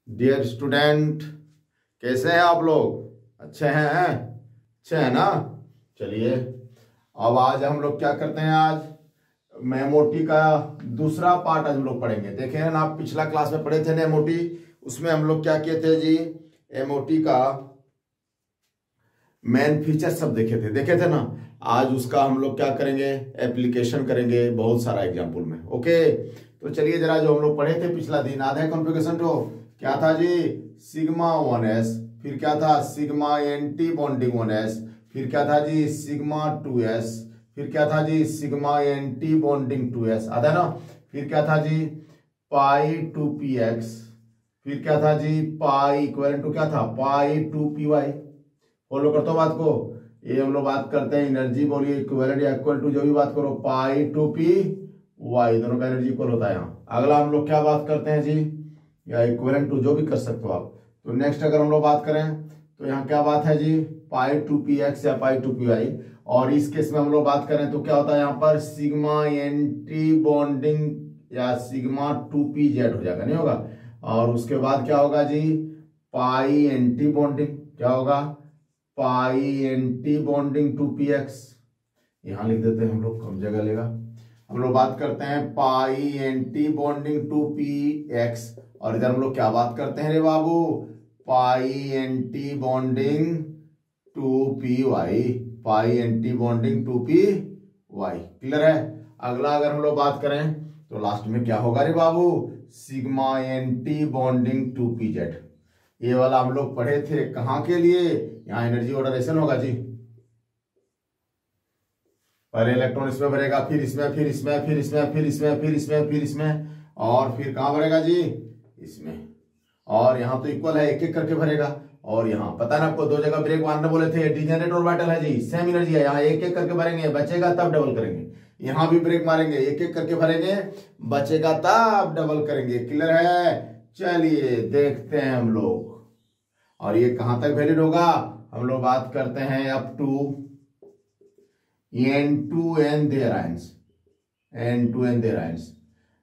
Dear student, कैसे हैं आप लोग? अच्छे हैं? अच्छे हैं ना? चलिए, अब आज हम लोग क्या करते हैं। आज मेमोटी का दूसरा पार्ट आज हम लोग पढ़ेंगे। देखे हैं ना, आप पिछला क्लास में पढ़े थे ना एमओटी, उसमें हम लोग क्या किए थे जी, एमओटी का मेन फीचर सब देखे थे ना। आज उसका हम लोग क्या करेंगे, एप्लीकेशन करेंगे बहुत सारा एग्जाम्पल में। ओके, तो चलिए जरा जो हम लोग पढ़े थे पिछला दिन, आधा कॉन्फ़िगरेशन तो क्या था जी, सिग्मा 1s, फिर क्या था सिग्मा एंटी बॉन्डिंग 1s, फिर क्या था जी सिग्मा 2s, फिर क्या था जी सिग्मा एंटी बॉन्डिंग 2s, आता है ना। फिर क्या था जी पाई 2px, फिर क्या था जी पाई इक्वल टू क्या था पाई 2py। फॉलो करते हो बात को। ये हम लोग बात करते हैं एनर्जी, बोलिए इक्विवेलेंट या इक्वल टू जो भी बात करो, पाई 2p y, दोनों का एनर्जी इक्वल होता है यहाँ। अगला हम लोग क्या बात करते हैं जी, या इक्विवेलेंट टू जो भी कर सकते हो आप। तो नेक्स्ट अगर हम लोग बात करें तो यहाँ क्या बात है जी, पाई 2px या पाई 2py। और इस केस में हम लोग बात करें तो क्या होता है यहाँ पर सिग्मा एंटी बॉन्डिंग या सिग्मा 2pz हो जाएगा, नहीं होगा। और उसके बाद क्या होगा जी, पाई एंटी बॉन्डिंग क्या होगा, पाई एंटी बॉन्डिंग 2px। यहां लिख देते हैं हम लोग, कम जगह लेगा। हम लोग बात करते हैं पाई एंटी बॉन्डिंग 2px, और इधर हम लोग क्या बात करते हैं रे बाबू, पाई एंटी बॉन्डिंग 2py, पाई एंटी बॉन्डिंग 2py। क्लियर है। अगला अगर हम लोग बात करें तो लास्ट में क्या होगा रे बाबू, सिग्मा एंटी बॉन्डिंग 2pz। ये वाला हम लोग पढ़े थे कहां के लिए, यहाँ एनर्जी ऑर्डरेशन होगा जी। पहले इलेक्ट्रॉन इसमें भरेगा, फिर इसमें, फिर इसमें, फिर इसमें, फिर इसमें, फिर इसमें, फिर इसमें, और फिर कहां भरेगा जी, इसमें। और यहाँ तो इक्वल है, एक एक करके भरेगा। और यहाँ पता है ना आपको, दो जगह ब्रेक मारने बोले थे, डिजेनरेट ऑर्बिटल है जी, सेम एनर्जी है। यहाँ एक एक करके भरेंगे, बचेगा तब डबल करेंगे। यहाँ भी ब्रेक मारेंगे, एक एक करके भरेंगे, बचेगा तब डबल करेंगे। क्लियर है। चलिए देखते हैं हम लोग। और ये कहां तक वैलिड होगा, हम लोग बात करते हैं up to n2 and their ions, n2 and their ions।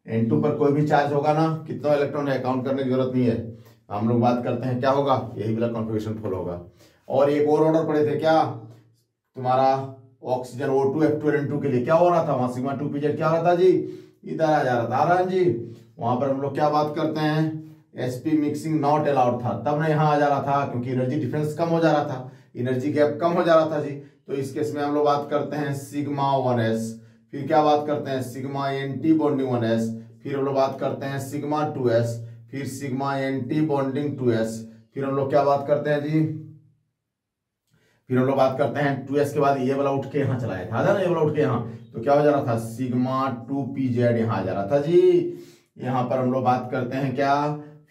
n2 पर कोई भी चार्ज होगा ना, कितना इलेक्ट्रॉन है काउंट करने की जरूरत नहीं है। हम लोग बात करते हैं क्या होगा, यही वाला कॉन्फ़िगरेशन फॉलो होगा। और एक और ऑर्डर पड़े थे क्या, तुम्हारा ऑक्सीजन O2 F2 N2 के लिए क्या हो रहा था, वहां सिग्मा 2pz क्या हो रहा था जी, इधर आ जा रहा था आराम जी। वहां पर हम लोग क्या बात करते हैं, sp मिक्सिंग नॉट अलाउड था, तब ना यहाँ आ जा रहा था, क्योंकि एनर्जी डिफरेंस कम हो जा रहा था, एनर्जी गैप कम हो जा रहा था जी। तो इस केस में हम लोग बात करते हैं सिग्मा 1s, फिर क्या बात करते हैं सिग्मा एंटी बॉन्डिंग 1s, फिर हम लोग बात करते हैं सिग्मा 2s, फिर सिग्मा एंटी बॉन्डिंग 2s, फिर हम लोग क्या बात करते हैं जी, फिर हम लोग बात करते हैं 2s के बाद ये वाला उठ के यहाँ चलाया था ना, ये वाला उठ के यहाँ, तो क्या हो जा रहा था सिग्मा 2pz यहाँ आ जा रहा था जी। यहाँ पर हम लोग बात करते हैं क्या,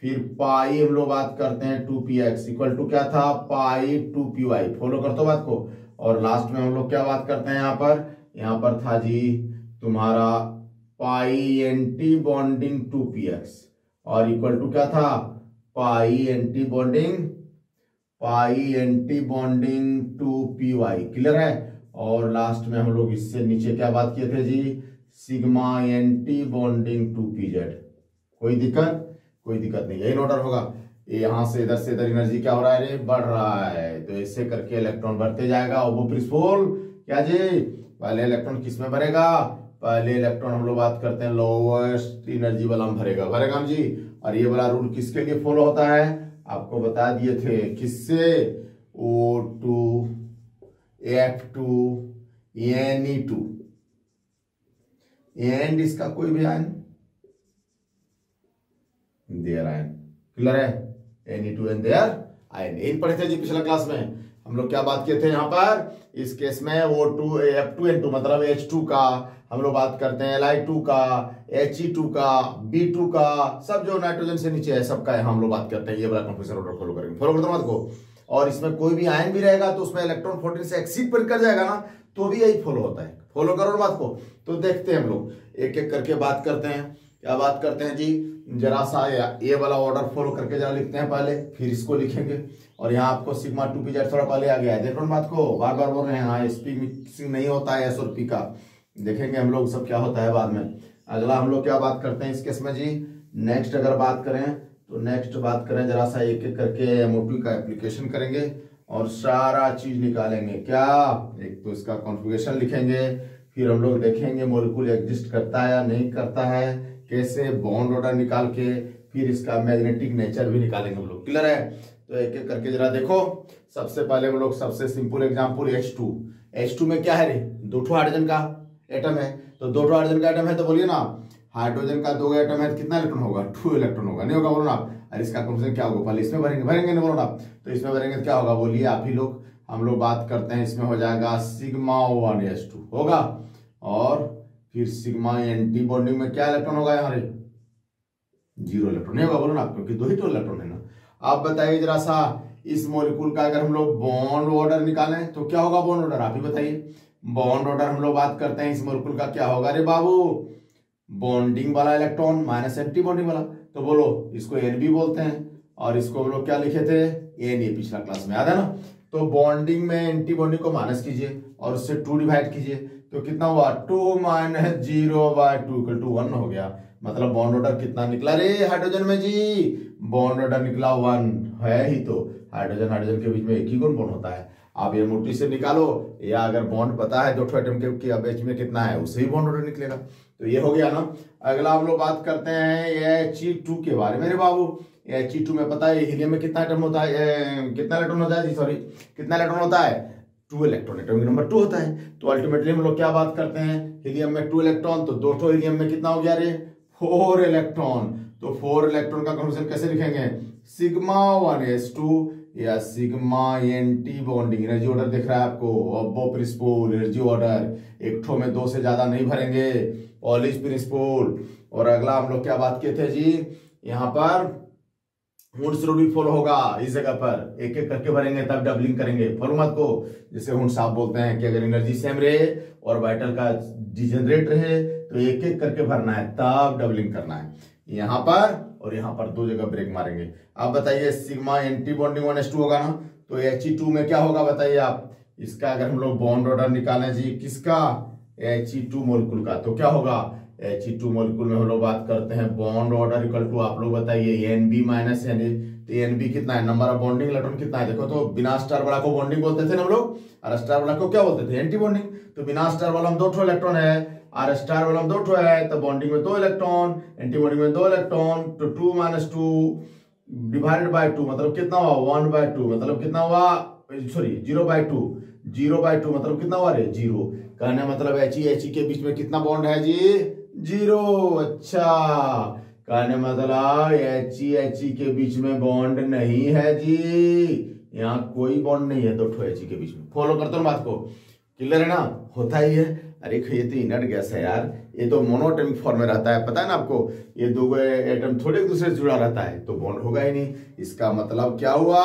फिर पाई हम लोग बात करते हैं 2px इक्वल टू क्या था, पाई 2py। फॉलो करते हो बात को। और लास्ट में हम लोग क्या बात करते हैं यहाँ पर था जी तुम्हारा पाई एंटी बॉन्डिंग 2px, और इक्वल टू क्या था पाई एंटी बॉन्डिंग 2py। क्लियर है। और लास्ट में हम लोग इससे नीचे क्या बात किए थे जी, सिग्मा एंटी बॉन्डिंग 2pz। कोई दिक्कत नहीं, यही ऑर्डर होगा। यहां से इधर एनर्जी क्या हो रहा है रे, बढ़ रहा है, तो ऐसे करके इलेक्ट्रॉन बढ़ते जाएगा। और वो प्रिंसिपल क्या जी, पहले इलेक्ट्रॉन किस में भरेगा, पहले इलेक्ट्रॉन हम लोग बात करते हैं लोवेस्ट एनर्जी वाला में भरेगा हम जी। और ये वाला रूल किसके लिए फॉलो होता है, आपको बता दिए थे, किससे, O2 F2 Ne2 एंड इसका कोई भी आयन देयर आयन। क्लियर है। Ne2 एंड देयर आयन, यही पढ़े थे जी पिछला क्लास में। हम लोग क्या बात किए थे यहाँ पर, इस केस में O2 F2 N2 मतलब H2 का, हम लोग बात करते हैं Li2 का, He2 का, B2 का, सब जो नाइट्रोजन से नीचे है सबका हम लोग बात करते हैं। ये वाला कॉन्फ़िगरेशन ऑर्डर फॉलो करेंगे, फॉलो करते बात को। और इसमें कोई भी आयन भी रहेगा तो उसमें इलेक्ट्रॉन 14 से एक्सीड पर कर जाएगा ना, तो भी यही फॉलो होता है। फॉलो करो बात को। तो देखते हैं हम लोग एक एक करके बात करते हैं। क्या बात करते हैं जी, जरा सा ये वाला ऑर्डर फॉलो करके जरा लिखते हैं पहले, फिर इसको लिखेंगे। और यहाँ आपको सिग्मा 2pz थोड़ा पहले आ गया है, देखो बात को, बार बार बोल रहे हैं। हाँ, sp मिक्सिंग नहीं होता है s और p का, देखेंगे हम लोग सब क्या होता है बाद में। अगला हम लोग क्या बात करते हैं इस केस में जी, नेक्स्ट अगर बात करें तो नेक्स्ट बात करें जरा सा, एक एक करके MO2 का एप्लीकेशन करेंगे और सारा चीज निकालेंगे। क्या, एक तो इसका कॉन्फ़िगरेशन लिखेंगे, फिर हम लोग देखेंगे मॉलिक्यूल एग्जिस्ट करता है या नहीं करता है, कैसे बॉन्ड ऑर्डर निकाल के, फिर इसका मैग्नेटिक नेचर भी निकालेंगे हम लोग। क्लियर है? तो एक एक करके जरा देखो। सबसे पहले हम लोग सबसे सिंपल एग्जांपल H2। H2 में क्या है रे, 2 हाइड्रोजन का एटम है। तो 2 हाइड्रोजन का एटम है तो बोलिए ना, हाइड्रोजन का 2 एटम है तो कितना इलेक्ट्रॉन होगा, 2 इलेक्ट्रॉन होगा। नहीं होगा बोलो ना। और इसका कॉन्फिगरेशन क्या होगा, पहले इसमें भरेंगे नहीं बोलो ना। तो इसमें भरेंगे तो क्या होगा, बोलिए आप ही लोग। हम लोग बात करते हैं, इसमें हो जाएगा सिग्मा 1s2 होगा, और फिर सिग्मा एंटी बॉन्डिंग में क्या इलेक्ट्रॉन होगा, यहाँ 0 इलेक्ट्रॉन। नहीं होगा बोलो ना, क्योंकि 2 ही तो इलेक्ट्रॉन है ना। आप बताइए जरा सा, इस मॉलिक्यूल का अगर हम लोग बॉन्ड ऑर्डर निकालें तो क्या होगा बॉन्ड ऑर्डर, आप ही बताइए। बॉन्ड ऑर्डर हम लोग बात करते हैं इस मॉलिक्यूल का, क्या होगा रे बाबू, बॉन्डिंग वाला इलेक्ट्रॉन माइनस एंटी बॉन्डिंग वाला। तो बोलो इसको NB बोलते हैं, और इसको हम लोग क्या लिखे थे, Na, पिछला क्लास में याद है ना। तो बॉन्डिंग में एंटी बॉन्डिंग को माइनस कीजिए और उससे 2 डिवाइड कीजिए, तो कितना हुआ, 2 - 0/2 = 1 हो गया। मतलब बॉन्ड ऑर्डर कितना निकला रे हाइड्रोजन में जी, बॉन्ड ऑर्डर निकला 1 है ही। तो हाइड्रोजन हाइड्रोजन के बीच में एक ही गुण बॉन्ड होता है। आप ये मोटी से निकालो, या अगर बॉन्ड पता है 2 एटम के बीच में कितना है, उससे ही बॉन्ड ऑर्डर निकलेगा। तो ये हो गया ना। अगला हम लोग बात करते हैं He2 के बारे में। रे बाबू He2 में पता है हीलियम में कितना एटम होता है, कितना इलेक्ट्रॉन होता है जी, सॉरी कितना इलेक्ट्रॉन होता है, 2 इलेक्ट्रॉन। एटॉमिक नंबर 2 होता है। तो अल्टीमेटली हम लोग क्या बात करते हैं, हीलियम में 2 इलेक्ट्रॉन, तो 2 हीलियम में कितना हो गया रे, 4 इलेक्ट्रॉन। तो 4 इलेक्ट्रॉन का कॉन्फिगरेशन कैसे लिखेंगे, सिग्मा 1s2 या sigma anti bonding. Energy order दिख रहा है आपको, अबो प्रिंसिपल एनर्जी ऑर्डर, एक ठो में 2 से ज्यादा नहीं भरेंगे, पॉलिश प्रिंसिपल। और अगला हम लोग क्या बात किए थे जी, यहाँ पर हुंड्स रूल भी फॉलो होगा। इस जगह पर एक एक करके भरेंगे, तब डबलिंग करेंगे फॉर्मूला को, जिसे हुंड्स आप बोलते हैं कि अगर एनर्जी सेम रहे और वाइटल का डिजेनरेट रहे तो एक एक करके भरना है, तब डबलिंग करना है। यहाँ पर और यहाँ पर 2 जगह ब्रेक मारेंगे। आप बताइए सिग्मा एंटी बॉन्डिंग 1s2 होगा ना, तो He2 में क्या होगा बताइए आप। इसका अगर हम लोग बॉन्ड ऑर्डर निकालें जी, किसका, He2 मॉलिक्यूल का, तो क्या होगा, He2 मॉलिक्यूल में हम लोग बात करते हैं बॉन्ड ऑर्डर इक्वल टू, आप लोग बताइए NB - Na। तो NB कितना है, नंबर ऑफ बॉन्डिंग इलेक्ट्रॉन कितना है। देखो तो बिना स्टार वाला को बॉन्डिंग बोलते थे ना हम लोग, और स्टार वाला को क्या बोलते थे, एंटी बॉन्डिंग। तो बिना स्टार वाला हम 2 इलेक्ट्रॉन है, और स्टार वाला हम 2 है, तो बॉन्डिंग में 2 इलेक्ट्रॉन, एंटी बॉन्डिंग में 2 इलेक्ट्रॉन। तो 2 - 2 डिवाइडेड बाय 2 मतलब कितना हुआ, 1/2 मतलब कितना हुआ, सॉरी 0/2, 0/2 मतलब कितना हुआ रे, 0। कहने मतलब He के बीच में कितना बॉन्ड है जी, 0। अच्छा, कहने मतलब He के बीच में बॉन्ड नहीं है जी, यहाँ कोई बॉन्ड नहीं है 2 He के बीच में। फॉलो करते हो बात को, क्लियर है ना, होता ही है। अरे ये तो इनर्ट गैस है यार, ये तो मोनोएटॉमिक फॉर्म में रहता है, पता है ना आपको। ये 2 एटम थोड़े एक दूसरे से जुड़ा रहता है, तो बॉन्ड होगा ही नहीं। इसका मतलब क्या हुआ,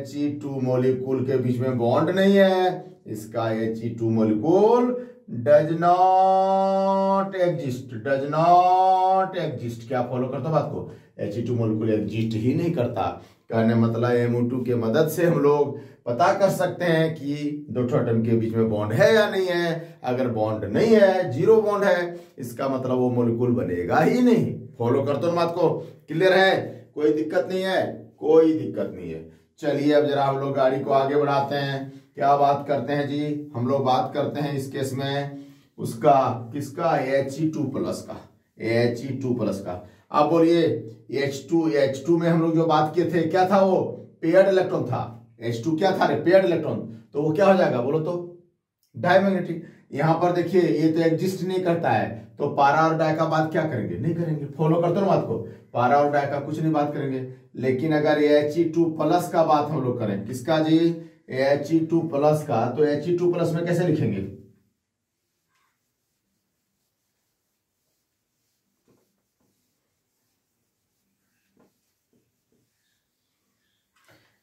He2 मॉलिक्यूल के बीच में बॉन्ड नहीं है। इसका He2 molecule does not exist, does not exist. क्या फॉलो करता बात को, He2 मॉलिक्यूल एग्जिस्ट ही नहीं करता। कहने मतलब MO2 के मदद से हम लोग पता कर सकते हैं कि 2 एटम के बीच में बॉन्ड है या नहीं है। अगर बॉन्ड नहीं है, 0 बॉन्ड है, इसका मतलब वो मॉलिक्यूल बनेगा ही नहीं। फॉलो करते हो बात को, क्लियर है, कोई दिक्कत नहीं है, कोई दिक्कत नहीं है। चलिए अब जरा हम लोग गाड़ी को आगे बढ़ाते हैं। क्या बात करते हैं जी, हम लोग बात करते हैं इस केस में उसका, किसका, He2+ का, He2+ का। आप बोलिए H2 में हम लोग जो बात किए थे क्या था, वो पेयर्ड इलेक्ट्रॉन था। H2 क्या था रे, पेयर्ड इलेक्ट्रॉन। तो वो क्या हो जाएगा बोलो तो, डायमैग्नेटिक। यहाँ पर देखिए ये तो एग्जिस्ट नहीं करता है, तो पारा और डाय का बात क्या करेंगे, नहीं करेंगे। फॉलो करते हो ना बात को, पारा और डाय का कुछ नहीं बात करेंगे। लेकिन अगर He2+ का बात हम लोग करें, किसका जी, He2+ का, तो He2+ में कैसे लिखेंगे,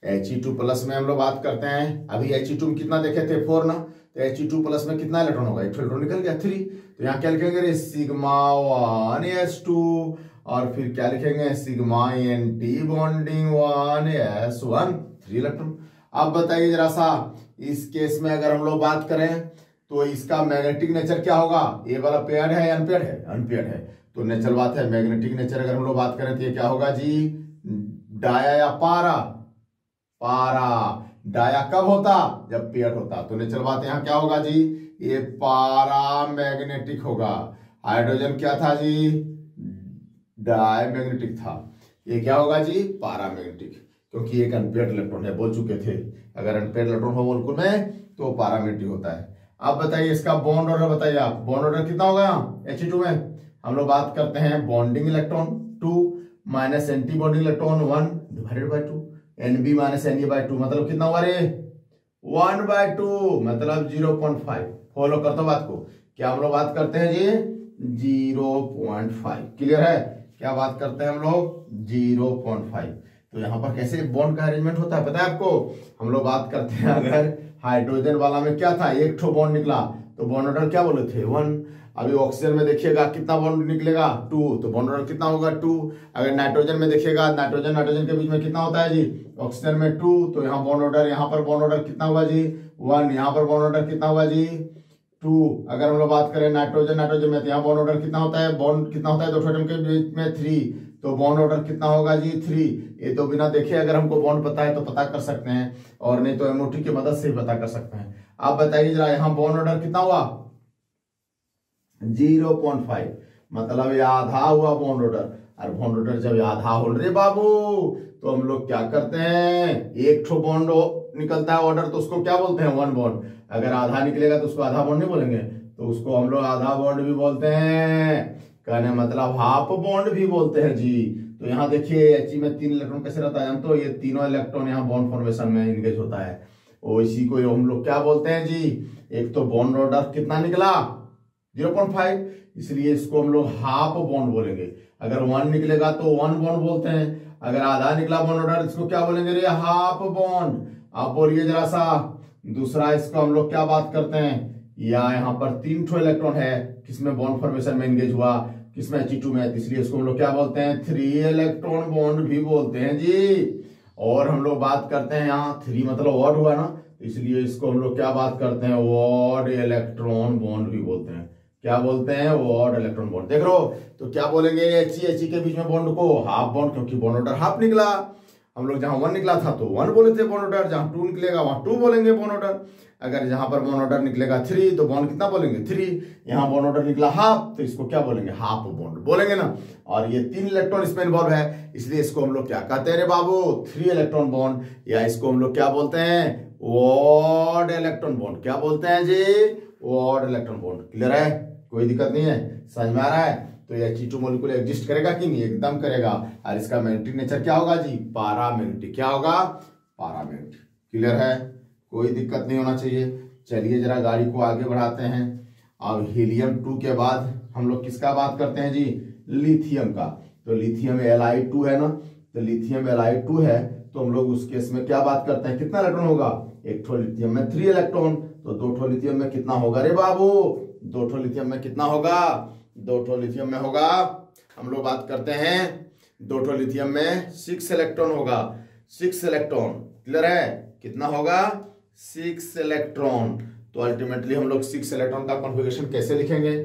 He2+ में हम लोग बात करते हैं। अभी He2 में कितना देखे थे, 4 ना, तो He2+ में कितना इलेक्ट्रॉन होगा, 1 इलेक्ट्रॉन निकल गया, 3। तो यहाँ क्या लिखेंगे, सिग्मा 1s2, और फिर क्या लिखेंगे, sigma anti bonding 1s1, 3 electron. अब बताइए जरा सा, इस केस में अगर हम लोग बात करें तो इसका मैग्नेटिक नेचर क्या होगा, ये वाला पेयर्ड है या अनपेयर्ड है, अनपेयर्ड है। तो नेचुरल बात है मैग्नेटिक नेचर अगर हम लोग बात करें तो ये क्या होगा जी, डाया या पारा, पारा। डाया कब होता, जब पेयर्ड होता। तो नेचुरल बात यहाँ क्या होगा जी, ये पारा मैग्नेटिक होगा। हाइड्रोजन क्या था जी, डाई मैग्नेटिक था। ये क्या होगा जी, पारा मैग्नेटिक, क्योंकि एक अनपेयर्ड इलेक्ट्रॉन है, बोल चुके थे अगर अनपेयर्ड इलेक्ट्रॉन हो मोलेक्युल में तो पारा मैग्नेटिक होता है। अब बताइए इसका बॉन्ड ऑर्डर बताइए आप, बॉन्ड ऑर्डर कितना होगा He2 में। हम लोग बात करते हैं bonding electron 2 minus anti bonding electron 1 divided by 2, Nb minus Na/2 मतलब कितना हुआ रे, 1/2 मतलब 0.5। फॉलो करता हूं बात को, क्या हम लोग बात करते हैं जी 0.5। क्लियर है, क्या बात करते हैं हम लोग 0.5। तो यहाँ पर कैसे बॉन्ड का अरेंजमेंट होता है पता है आपको, हम लोग बात करते हैं अगर हाइड्रोजन वाला में क्या था, एक ठो बॉन्ड निकला तो बॉन्ड ऑर्डर क्या बोले थे 1। अभी ऑक्सीजन में देखिएगा कितना बॉन्ड निकलेगा 2, तो बॉन्ड ऑर्डर कितना होगा 2। अगर नाइट्रोजन में देखिएगा, नाइट्रोजन के बीच में कितना होता है जी, ऑक्सीजन में 2, तो यहाँ बॉन्ड ऑर्डर, यहाँ पर बॉन्ड ऑर्डर कितना होगा जी 1, यहाँ पर बॉन्ड ऑर्डर कितना होगा जी 2। अगर हम लोग बात करें नाइट्रोजन में तो यहाँ बॉन्ड ऑर्डर कितना होता है, बॉन्ड कितना होता है दो एटम के बीच में 3, तो बॉन्ड ऑर्डर कितना होगा जी 3। ये तो बिना देखे अगर हमको बॉन्ड पता है तो पता कर सकते हैं, और नहीं तो एमओटी की मदद से ही पता कर सकते हैं। आप बताइए जरा, यहाँ बॉन्ड ऑर्डर कितना हुआ 0.5, मतलब ये आधा हुआ बॉन्ड ऑर्डर। और बॉन्ड ऑर्डर जब आधा हो रे बाबू तो हम लोग क्या करते हैं, एक ठो बॉन्ड निकलता है ऑर्डर तो उसको क्या बोलते हैं 1 बॉन्ड। अगर आधा निकलेगा तो उसको आधा बॉन्ड नहीं बोलेंगे, तो उसको हम लोग आधा बॉन्ड भी बोलते हैं, कहने मतलब हाफ बॉन्ड भी बोलते हैं जी। तो यहाँ देखिए He में 3 इलेक्ट्रॉन कैसे रहता है, हम तो ये तीनों इलेक्ट्रॉन यहाँ बॉन्ड फॉर्मेशन में इंगेज होता है, और इसी को हम लोग क्या बोलते हैं जी, एक तो बॉन्ड ऑर्डर कितना निकला 0.5, इसलिए इसको हम लोग हाफ बॉन्ड बोलेंगे। अगर 1 निकलेगा तो 1 बॉन्ड बोलते हैं, अगर आधा निकला बॉन्ड ऑर्डर इसको क्या बोलेंगे रे, हाफ बॉन्ड। आप बोलिए जरा सा दूसरा, इसको हम लोग क्या बात करते हैं, या यहाँ पर 3 ठो इलेक्ट्रॉन है, किसमें बॉन्ड फॉर्मेशन में एंगेज हुआ, किसमें He2 में, इसलिए इसको हम लोग क्या बोलते हैं 3 इलेक्ट्रॉन बॉन्ड भी बोलते हैं जी। और हम लोग बात करते हैं यहाँ 3 मतलब ऑड हुआ ना, इसलिए इसको हम लोग क्या बात करते हैं, ऑड इलेक्ट्रॉन बॉन्ड भी बोलते हैं। क्या बोलते हैं, ऑड इलेक्ट्रॉन बॉन्ड। देख लो तो क्या बोलेंगे He के बीच में बॉन्ड को हाफ बॉन्ड, क्योंकि बॉन्ड ऑर्डर हाफ निकला। हम लोग जहां 1 निकला था तो 1 बोले थे बॉन्ड ऑर्डर, जहां 2 निकलेगा वहां 2 बोलेंगे बॉन्ड ऑर्डर। अगर जहां पर बॉन्ड ऑर्डर निकलेगा 3 तो बॉन्ड कितना बोलेंगे 3, यहाँ बॉन्ड ऑर्डर निकला हाफ तो इसको क्या बोलेंगे, हाफ बॉन्ड बोलेंगे ना। और ये 3 इलेक्ट्रॉन इसमें इन्वॉल्व है, इसलिए इसको हम लोग क्या कहते हैं रे बाबू 3 इलेक्ट्रॉन बॉन्ड, या इसको हम लोग क्या बोलते हैं ऑड इलेक्ट्रॉन बॉन्ड। क्या बोलते हैं जी, ऑड इलेक्ट्रॉन बॉन्ड। क्लियर है, कोई दिक्कत नहीं है, समझ में आ रहा है। तो ये He2 मॉलिक्यूल एग्जिस्ट करेगा कि नहीं, एकदम करेगा। और इसका मैग्नेटिक नेचर क्या होगा जी, पारामैग्नेटिक। क्या होगा, पारामैग्नेटिक। क्लियर है, कोई दिक्कत नहीं होना चाहिए। चलिए जरा गाड़ी को आगे बढ़ाते हैं। अब हीलियम 2 के बाद हम लोग किसका बात करते हैं जी, लिथियम का। तो लिथियम Li2 है ना, तो लिथियम Li2 है तो हम लोग उस केस में क्या बात करते हैं, कितना इलेक्ट्रॉन होगा, एक ठो लिथियम में 3 इलेक्ट्रॉन, तो 2 ठो लिथियम में कितना होगा रे बाबू, 2 ठो लिथियम में कितना होगा, 2 ठो लिथियम में होगा, हम लोग बात करते हैं 2 ठो लिथियम में 6 इलेक्ट्रॉन होगा, 6 इलेक्ट्रॉन। क्लियर है, कितना होगा 6 इलेक्ट्रॉन। तो अल्टीमेटली हम लोग 6 इलेक्ट्रॉन का कॉन्फ़िगरेशन कैसे लिखेंगे,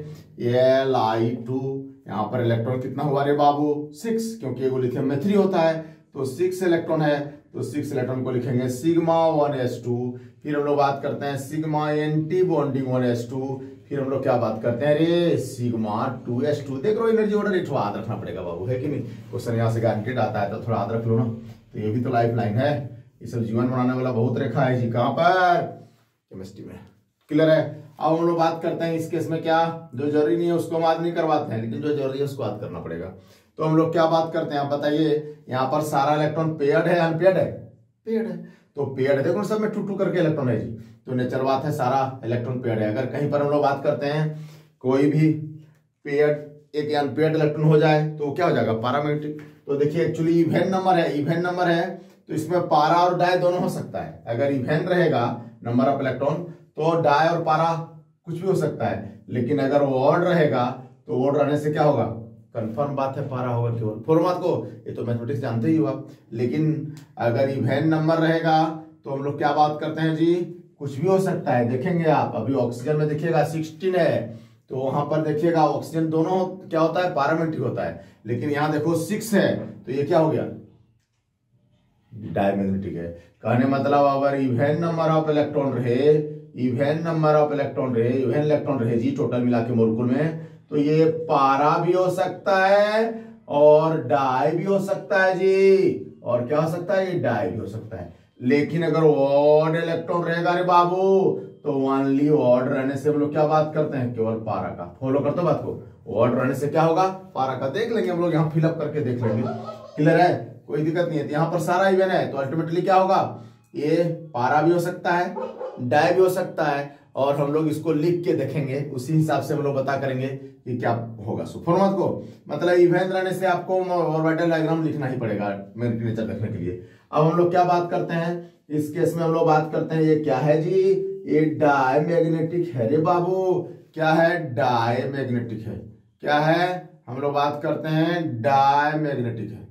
Li2, यहाँ पर इलेक्ट्रॉन कितना हुआ रे बाबू 6, क्योंकि एगो लिथियम में 3 होता है तो 6 इलेक्ट्रॉन है, तो 6 इलेक्ट्रॉन को लिखेंगे सिग्मा 1s2। फिर हम लोग बात करते हैं सिग्मा एंटी बॉन्डिंग 1s2। फिर हम लोग क्या बात करते हैं रे सिग्मा 2s2। देख लो एनर्जी ऑर्डर एक याद रखना पड़ेगा बाबू, है कि नहीं, क्वेश्चन यहाँ से गारंटेड आता है तो थोड़ा याद रख लो ना। तो ये भी तो लाइफ लाइन है, ये सब जीवन बनाने वाला बहुत रेखा है जी, कहाँ पर, केमिस्ट्री में। क्लियर है। अब हम लोग बात करते हैं इस केस में क्या, जो जरूरी नहीं है उसको हम याद नहीं करवाते हैं, लेकिन जो जरूरी है उसको याद करना पड़ेगा। तो हम लोग क्या बात करते हैं आप बताइए, यहाँ पर सारा इलेक्ट्रॉन पेयर्ड है अनपेयर्ड है, पेयर्ड है। तो पेयर्ड है, देखो सब में 2 2 करके इलेक्ट्रॉन है जी, तो नेचर बात है सारा इलेक्ट्रॉन पेयर्ड है। अगर कहीं पर हम लोग बात करते हैं कोई भी पेयर्ड एक अनपेयर्ड इलेक्ट्रॉन हो जाए तो क्या हो जाएगा, पारामैग्नेटिक। तो देखिए एक्चुअली इवेन नंबर है तो इसमें पारा और डाई दोनों हो सकता है। अगर इवेन रहेगा नंबर ऑफ इलेक्ट्रॉन तो डाई और पारा कुछ भी हो सकता है, लेकिन अगर वो ऑड रहेगा तो ऑड रहने से क्या होगा, कंफर्म बात है पारा होगा केवल। फॉर्मूला को ये तो मैथमेटिक्स जानते ही हो आप, लेकिन अगर इवेन नंबर रहेगा तो हम लोग क्या बात करते हैं जी, कुछ भी हो सकता है। देखेंगे आप अभी ऑक्सीजन में देखिएगा 16 है तो वहां पर देखिएगा ऑक्सीजन दोनों क्या होता है, पैरामेग्नेटिक होता है, लेकिन यहां देखो 6 है तो ये क्या हो गया, डायमैग्नेटिक है। कहने मतलब अगर इवन नंबर ऑफ इलेक्ट्रॉन रहे, इवन इलेक्ट्रॉन रहे जी टोटल मिला के मॉलिक्यूल में, तो ये पारा भी हो सकता है और डाई भी हो सकता है जी, और क्या हो सकता है, ये डाई भी हो सकता है। लेकिन अगर ऑड इलेक्ट्रॉन रहेगा रे बाबू, तो ओनली ऑड रहने से हम लोग क्या बात करते हैं, केवल पारा का। फॉलो करते हो बात को, ऑड रहने से क्या होगा, पारा का। देख लेंगे हम लोग, यहाँ फिलअप करके देख लेंगे, क्लियर है, कोई दिक्कत नहीं है। तो यहाँ पर सारा इवन है तो अल्टीमेटली क्या होगा, ये पारा भी हो सकता है, डाई भी हो सकता है, और हम लोग इसको लिख के देखेंगे, उसी हिसाब से हम लोग बता करेंगे कि क्या होगा। सो फॉर्मूला को मतलब इवेंट रहने से आपको ऑर्बिटल डायग्राम लिखना ही पड़ेगा मैग्नेटिक नेचर देखने के लिए। अब हम लोग क्या बात करते हैं इस केस में, हम लोग बात करते हैं ये क्या है जी, ये डायमैग्नेटिक है रे बाबू। क्या है, डायमैग्नेटिक है। क्या है, हम लोग बात करते हैं डायमैग्नेटिक है,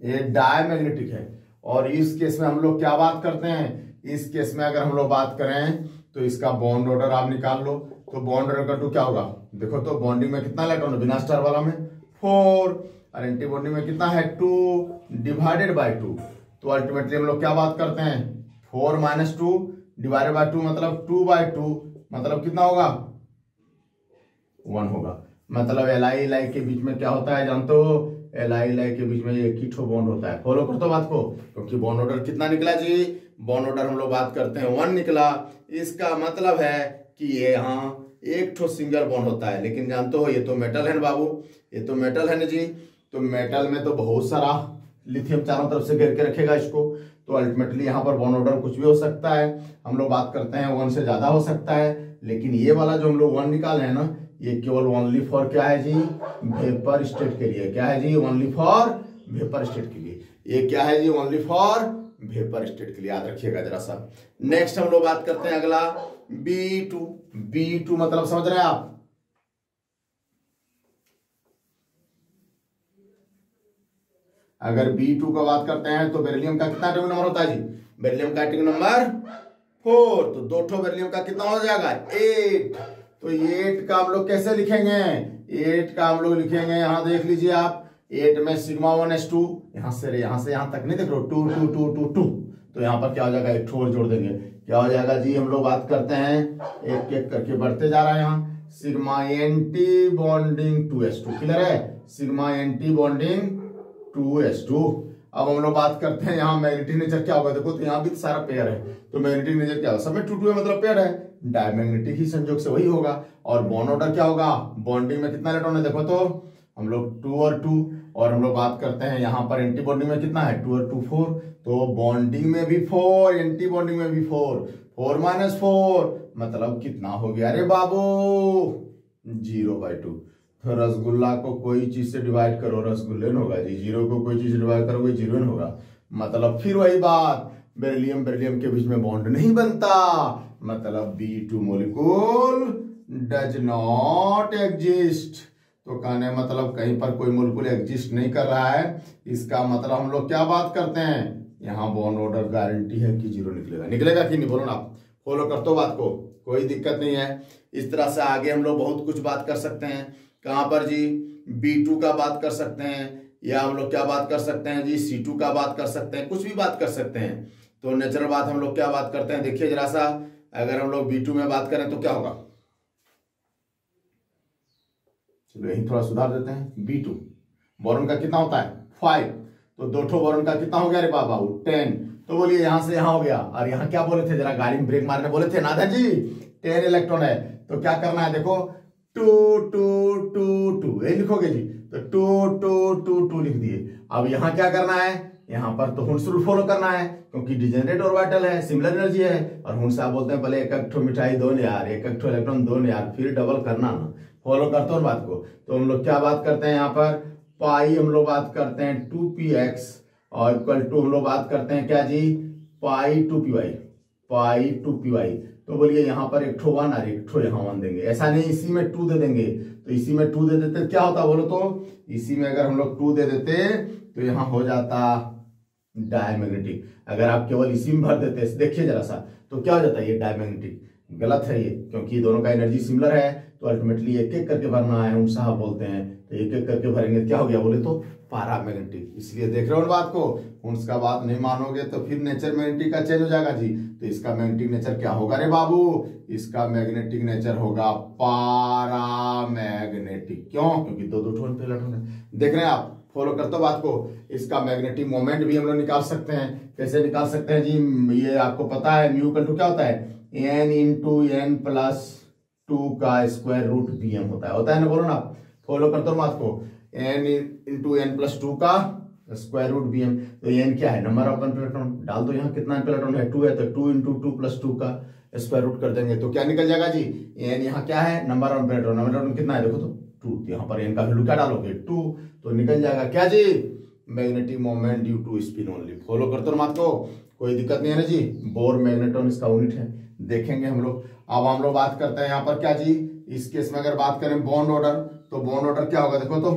ये डायमैग्नेटिक है। और इस केस में हम लोग क्या बात करते हैं, इस केस में अगर हम लोग बात करें तो इसका बॉन्ड ऑर्डर आप निकाल लो। तो बॉन्ड ऑर्डर का टू क्या होगा, देखो तो बॉन्डिंग में कितना इलेक्ट्रॉन है, बिना स्टार वाला में 4, और एंटी बॉन्डिंग में कितना है 2 डिवाइडेड बाय 2। तो अल्टीमेटली हम लोग क्या बात करते हैं, 4 - 2 डिवाइडेड बाय 2 मतलब 2/2, मतलब कितना होगा, 1 होगा। मतलब Li के बीच में क्या होता है जानते हो, Li के बीच में एक ही ठो बॉन्ड होता है। फॉलो करते हो बात को, क्योंकि बॉन्ड ऑर्डर कितना निकला जी, बॉन्ड ऑर्डर हम लोग बात करते हैं 1 निकला। इसका मतलब है कि ये यहाँ एक ठो सिंगल बॉन्ड होता है। लेकिन जानते हो ये तो मेटल है ना बाबू, ये तो मेटल है ना जी, तो मेटल में तो बहुत सारा लिथियम चारों तरफ से घेर के रखेगा इसको। तो अल्टीमेटली यहाँ पर बॉन्ड ऑर्डर कुछ भी हो सकता है, हम लोग बात करते हैं 1 से ज्यादा हो सकता है। लेकिन ये वाला जो हम लोग 1 निकाले हैं ना, ये केवल ओनली फॉर क्या है जी, वेपर स्टेट के लिए। क्या है जी, ओनली फॉर वेपर स्टेट के लिए। ये क्या है जी, ओनली फॉर वेपर स्टेट के लिए, याद रखिएगा जरा सा। नेक्स्ट हम लोग बात करते हैं अगला B2 मतलब समझ रहे हैं आप, अगर B2 का बात करते हैं तो बेरिलियम का कितना एटॉमिक नंबर होता है जी, बेरिलियम का एटॉमिक नंबर 4, तो 2 ठो बेरिलियम का कितना हो जाएगा 8। तो 8 का हम लोग कैसे लिखेंगे, 8 का हम लोग लिखेंगे, यहां देख लीजिए आप, 8 में σ1s2, यहां से यहां तक नहीं देख रहे हो, 2 2 2 2 2, तो यहां पर क्या हो जाएगा, एक ठो और जोड़ देंगे, क्या हो जाएगा जी, हम लोग बात करते हैं एक एक करके बढ़ते जा रहा है यहाँ, σNt बॉन्डिंग 2s2, क्लियर है, σNt बॉन्डिंग 2s2। अब हम लोग बात करते हैं यहाँ मैग्नेटिक नेचर क्या होगा, देखो तो यहाँ भी तो सारा पेयर है, तो मैग्नेटिक नेचर क्या होगा, सब में 2 2 है मतलब पेयर है, डायमैग्नेटिक ही संयोग से वही होगा। और बॉन्ड ऑर्डर क्या होगा, बॉन्डिंग में कितना इलेक्ट्रॉन है, देखो तो हम लोग 2 और 2, और हम लोग बात करते हैं यहाँ पर एंटी बॉन्डिंग में कितना है 2 और 2 4, तो बॉन्डिंग में भी 4, एंटी बॉन्डिंग में भी 4, 4 - 4 मतलब कितना हो गया अरे बाबू 0/2। तो रसगुल्ला को कोई चीज से डिवाइड करो रसगुल्ले होगा जी, 0 को कोई चीज से डिवाइड करोगे 0 होगा। मतलब फिर वही बात, बेरिलियम बेरिलियम के बीच में बॉन्ड नहीं बनता, मतलब B2 molecule does not exist. तो कहने मतलब कहीं पर कोई मॉलिक्यूल एग्जिस्ट नहीं कर रहा है, इसका मतलब हम लोग क्या बात करते हैं, यहाँ बॉन्ड ऑर्डर गारंटी है कि 0 निकलेगा, निकलेगा कि नहीं, बोलो ना आप, फॉलो करते हो बात को, कोई दिक्कत नहीं है। इस तरह से आगे हम लोग बहुत कुछ बात कर सकते हैं, कहां पर जी, B2 का बात कर सकते हैं, या हम लोग क्या बात कर सकते हैं जी, C2 का बात कर सकते हैं, कुछ भी बात कर सकते हैं। तो नेचुरल बात हम लोग क्या बात करते हैं, देखिए जरा सा, अगर हम लोग B2 में बात करें तो क्या होगा, चलो यही थोड़ा सुधार देते हैं। B2 बोरॉन का कितना होता है 5, तो 2 ठो बोरॉन का कितना हो गया रे बाबा 10। तो बोलिए यहां से यहां हो गया, और यहां क्या बोले थे, जरा गाड़ी में ब्रेक मारने बोले थे नादा जी, 10 इलेक्ट्रॉन है, तो क्या करना है, देखो 2 2 2 2 ये लिखोगे जी, तो 2 2 2 2 लिख दिए। अब यहाँ क्या करना है, यहाँ पर तो हुंस रूल फॉलो करना है, क्योंकि डिजेनरेट ऑर्बिटल है, सिमिलर एनर्जी है, और हुंस आप बोलते हैं पहले एक एक ठो मिठाई दो न यार, एक एक ठो इलेक्ट्रॉन दो न यार, फिर डबल करना ना, फॉलो करते हो बात को। तो हम लोग क्या बात करते हैं यहाँ पर, पाई हम लोग बात करते हैं 2px, और इक्वल टू हम लोग बात करते हैं क्या जी, पाई 2py, पाई 2py। तो बोलिए यहाँ पर एक ठो 1 और एक ठो यहाँ 1 देंगे, ऐसा नहीं इसी में 2 दे देंगे, तो इसी में 2 दे देते क्या होता बोलो तो, इसी में अगर हम लोग 2 दे देते तो यहाँ हो जाता डायमैग्नेटिक। अगर आप केवल इसी में भर देते, देखिए जरा सा, तो क्या हो जाता है ये डायमैग्नेटिक, गलत है ये, क्योंकि दोनों का एनर्जी सिमिलर है, तो अल्टीमेटली एक एक करके भरना है, उन साहब बोलते हैं, तो एक एक करके भरेंगे, क्या हो गया बोले तो पैरामैग्नेटिक। इसलिए देख रहे हो बात को, उसका बात नहीं मानोगे तो फिर नेचर मैग्नेटिक का चेंज हो जाएगा जी। तो इसका मैग्नेटिक नेचर क्या होगा रे बाबू, इसका मैग्नेटिक नेचर होगा पैरामैग्नेटिक। क्यों? क्योंकि दो दो ठोन पे इलेक्ट्रॉन है। देख रहे हैं आप, फॉलो करते हो बात को। इसका मैग्नेटिक मोमेंट भी हम लोग निकाल सकते हैं। कैसे निकाल सकते हैं जी, ये आपको पता है, म्यू इक्वल टू क्या होता है, n इंटू एन प्लस 2 का स्क्वायर रूट bm होता है ना, बोलो ना, फॉलो करते हो बात को। n इंटू एन प्लस 2 का स्क्वायर रूट bm, तो n क्या है, नंबर ऑफ इलेक्ट्रॉन। डाल दो यहाँ कितना इलेक्ट्रॉन है, 2 है, तो 2 इंटू 2 प्लस 2 का स्क्वायर रूट कर देंगे, तो क्या निकल जाएगा जी, n यहाँ क्या है, number of electron. Number of कितना है देखो तो 2, यहाँ पर n का वैल्यू क्या डालोगे 2, तो निकल जाएगा क्या जी, magnetic moment due to spin only. Follow करते हो बात को, कोई दिक्कत नहीं है ना जी। बोर मैग्नेटॉन इसका यूनिट है, देखेंगे हम लोग। अब हम लोग बात करते हैं यहाँ पर क्या जी, इस केस में अगर बात करें बॉन्ड ऑर्डर, तो बॉन्ड ऑर्डर क्या होगा देखो तो,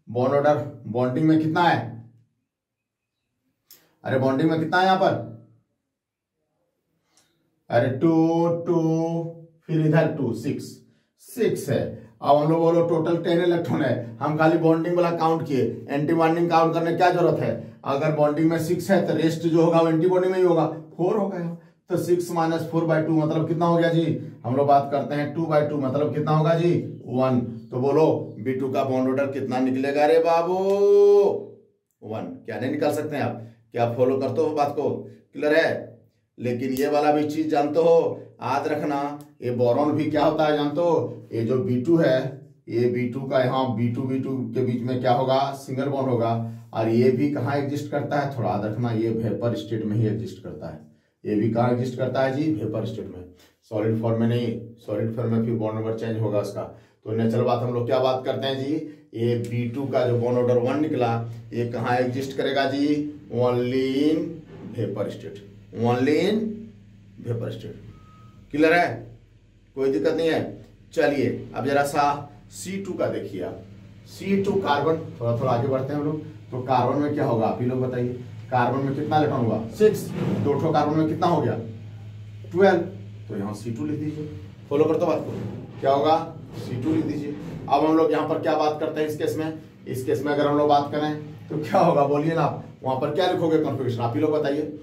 बॉन्ड ऑर्डर बॉन्डिंग में कितना है, अरे बॉन्डिंग में कितना है यहाँ पर, अरे 2 2, फिर इधर 2 6 है। अब हम लोग बोलो टोटल 10 इलेक्ट्रॉन है, हम खाली बॉन्डिंग वाला काउंट किए, एंटी बॉन्डिंग काउंट करने की क्या जरूरत है। अगर बॉन्डिंग में 6 है तो रेस्ट जो होगा वो एंटी बॉन्डिंग में ही होगा, 4 होगा। तो 6 माइनस 4/2 मतलब कितना हो गया जी, हम लोग बात करते हैं 2/2 मतलब कितना होगा जी 1। तो बोलो B2 का बॉन्ड ऑर्डर कितना निकलेगा रे बाबू, 1। क्या नहीं निकाल सकते हैं आप, क्या फॉलो करते हो बात को, क्लियर है। लेकिन ये वाला भी चीज जानते हो, याद रखना, ये बोरॉन भी क्या होता है जानते हो, ये जो B2 है, ये B2 का यहाँ B2 के बीच में क्या होगा, सिंगल बॉन्ड होगा। और ये भी कहाँ एग्जिस्ट करता है, थोड़ा याद रखना, ये वेपर स्टेट में ही एग्जिस्ट करता है। ये भी कहाँ एग्जिस्ट करता है जी, वेपर स्टेट में, सॉलिड फॉर्म में नहीं। सॉलिड फॉर्म में फिर बॉन्ड नंबर चेंज होगा उसका। तो नेचुरल बात हम लोग क्या बात करते हैं जी, ये B2 का जो बॉन्ड ऑर्डर 1 निकला, ये कहाँ एग्जिस्ट करेगा जी, only in vapour state, only in vapour state. Clear है, कोई दिक्कत नहीं है। चलिए अब जरा सा C2 का देखिए आप, C2 कार्बन, थोड़ा थोड़ा आगे बढ़ते हैं हम लोग। तो कार्बन में क्या होगा आप ही लोग बताइए, कार्बन में कितना इलेक्ट्रॉन हुआ 6, 2 कार्बन में कितना हो गया 12, तो यहाँ C2 लिख दीजिए। फॉलो करते हो बात को, क्या होगा C2 लिख दीजिए। अब हम लोग यहाँ पर क्या बात करते हैं इस केस में, इस केस में अगर हम लोग बात करें तो क्या होगा बोलिए ना आप, वहां पर क्या लिखोगे कॉन्फ़िगरेशन, आप ही लोग बताइए,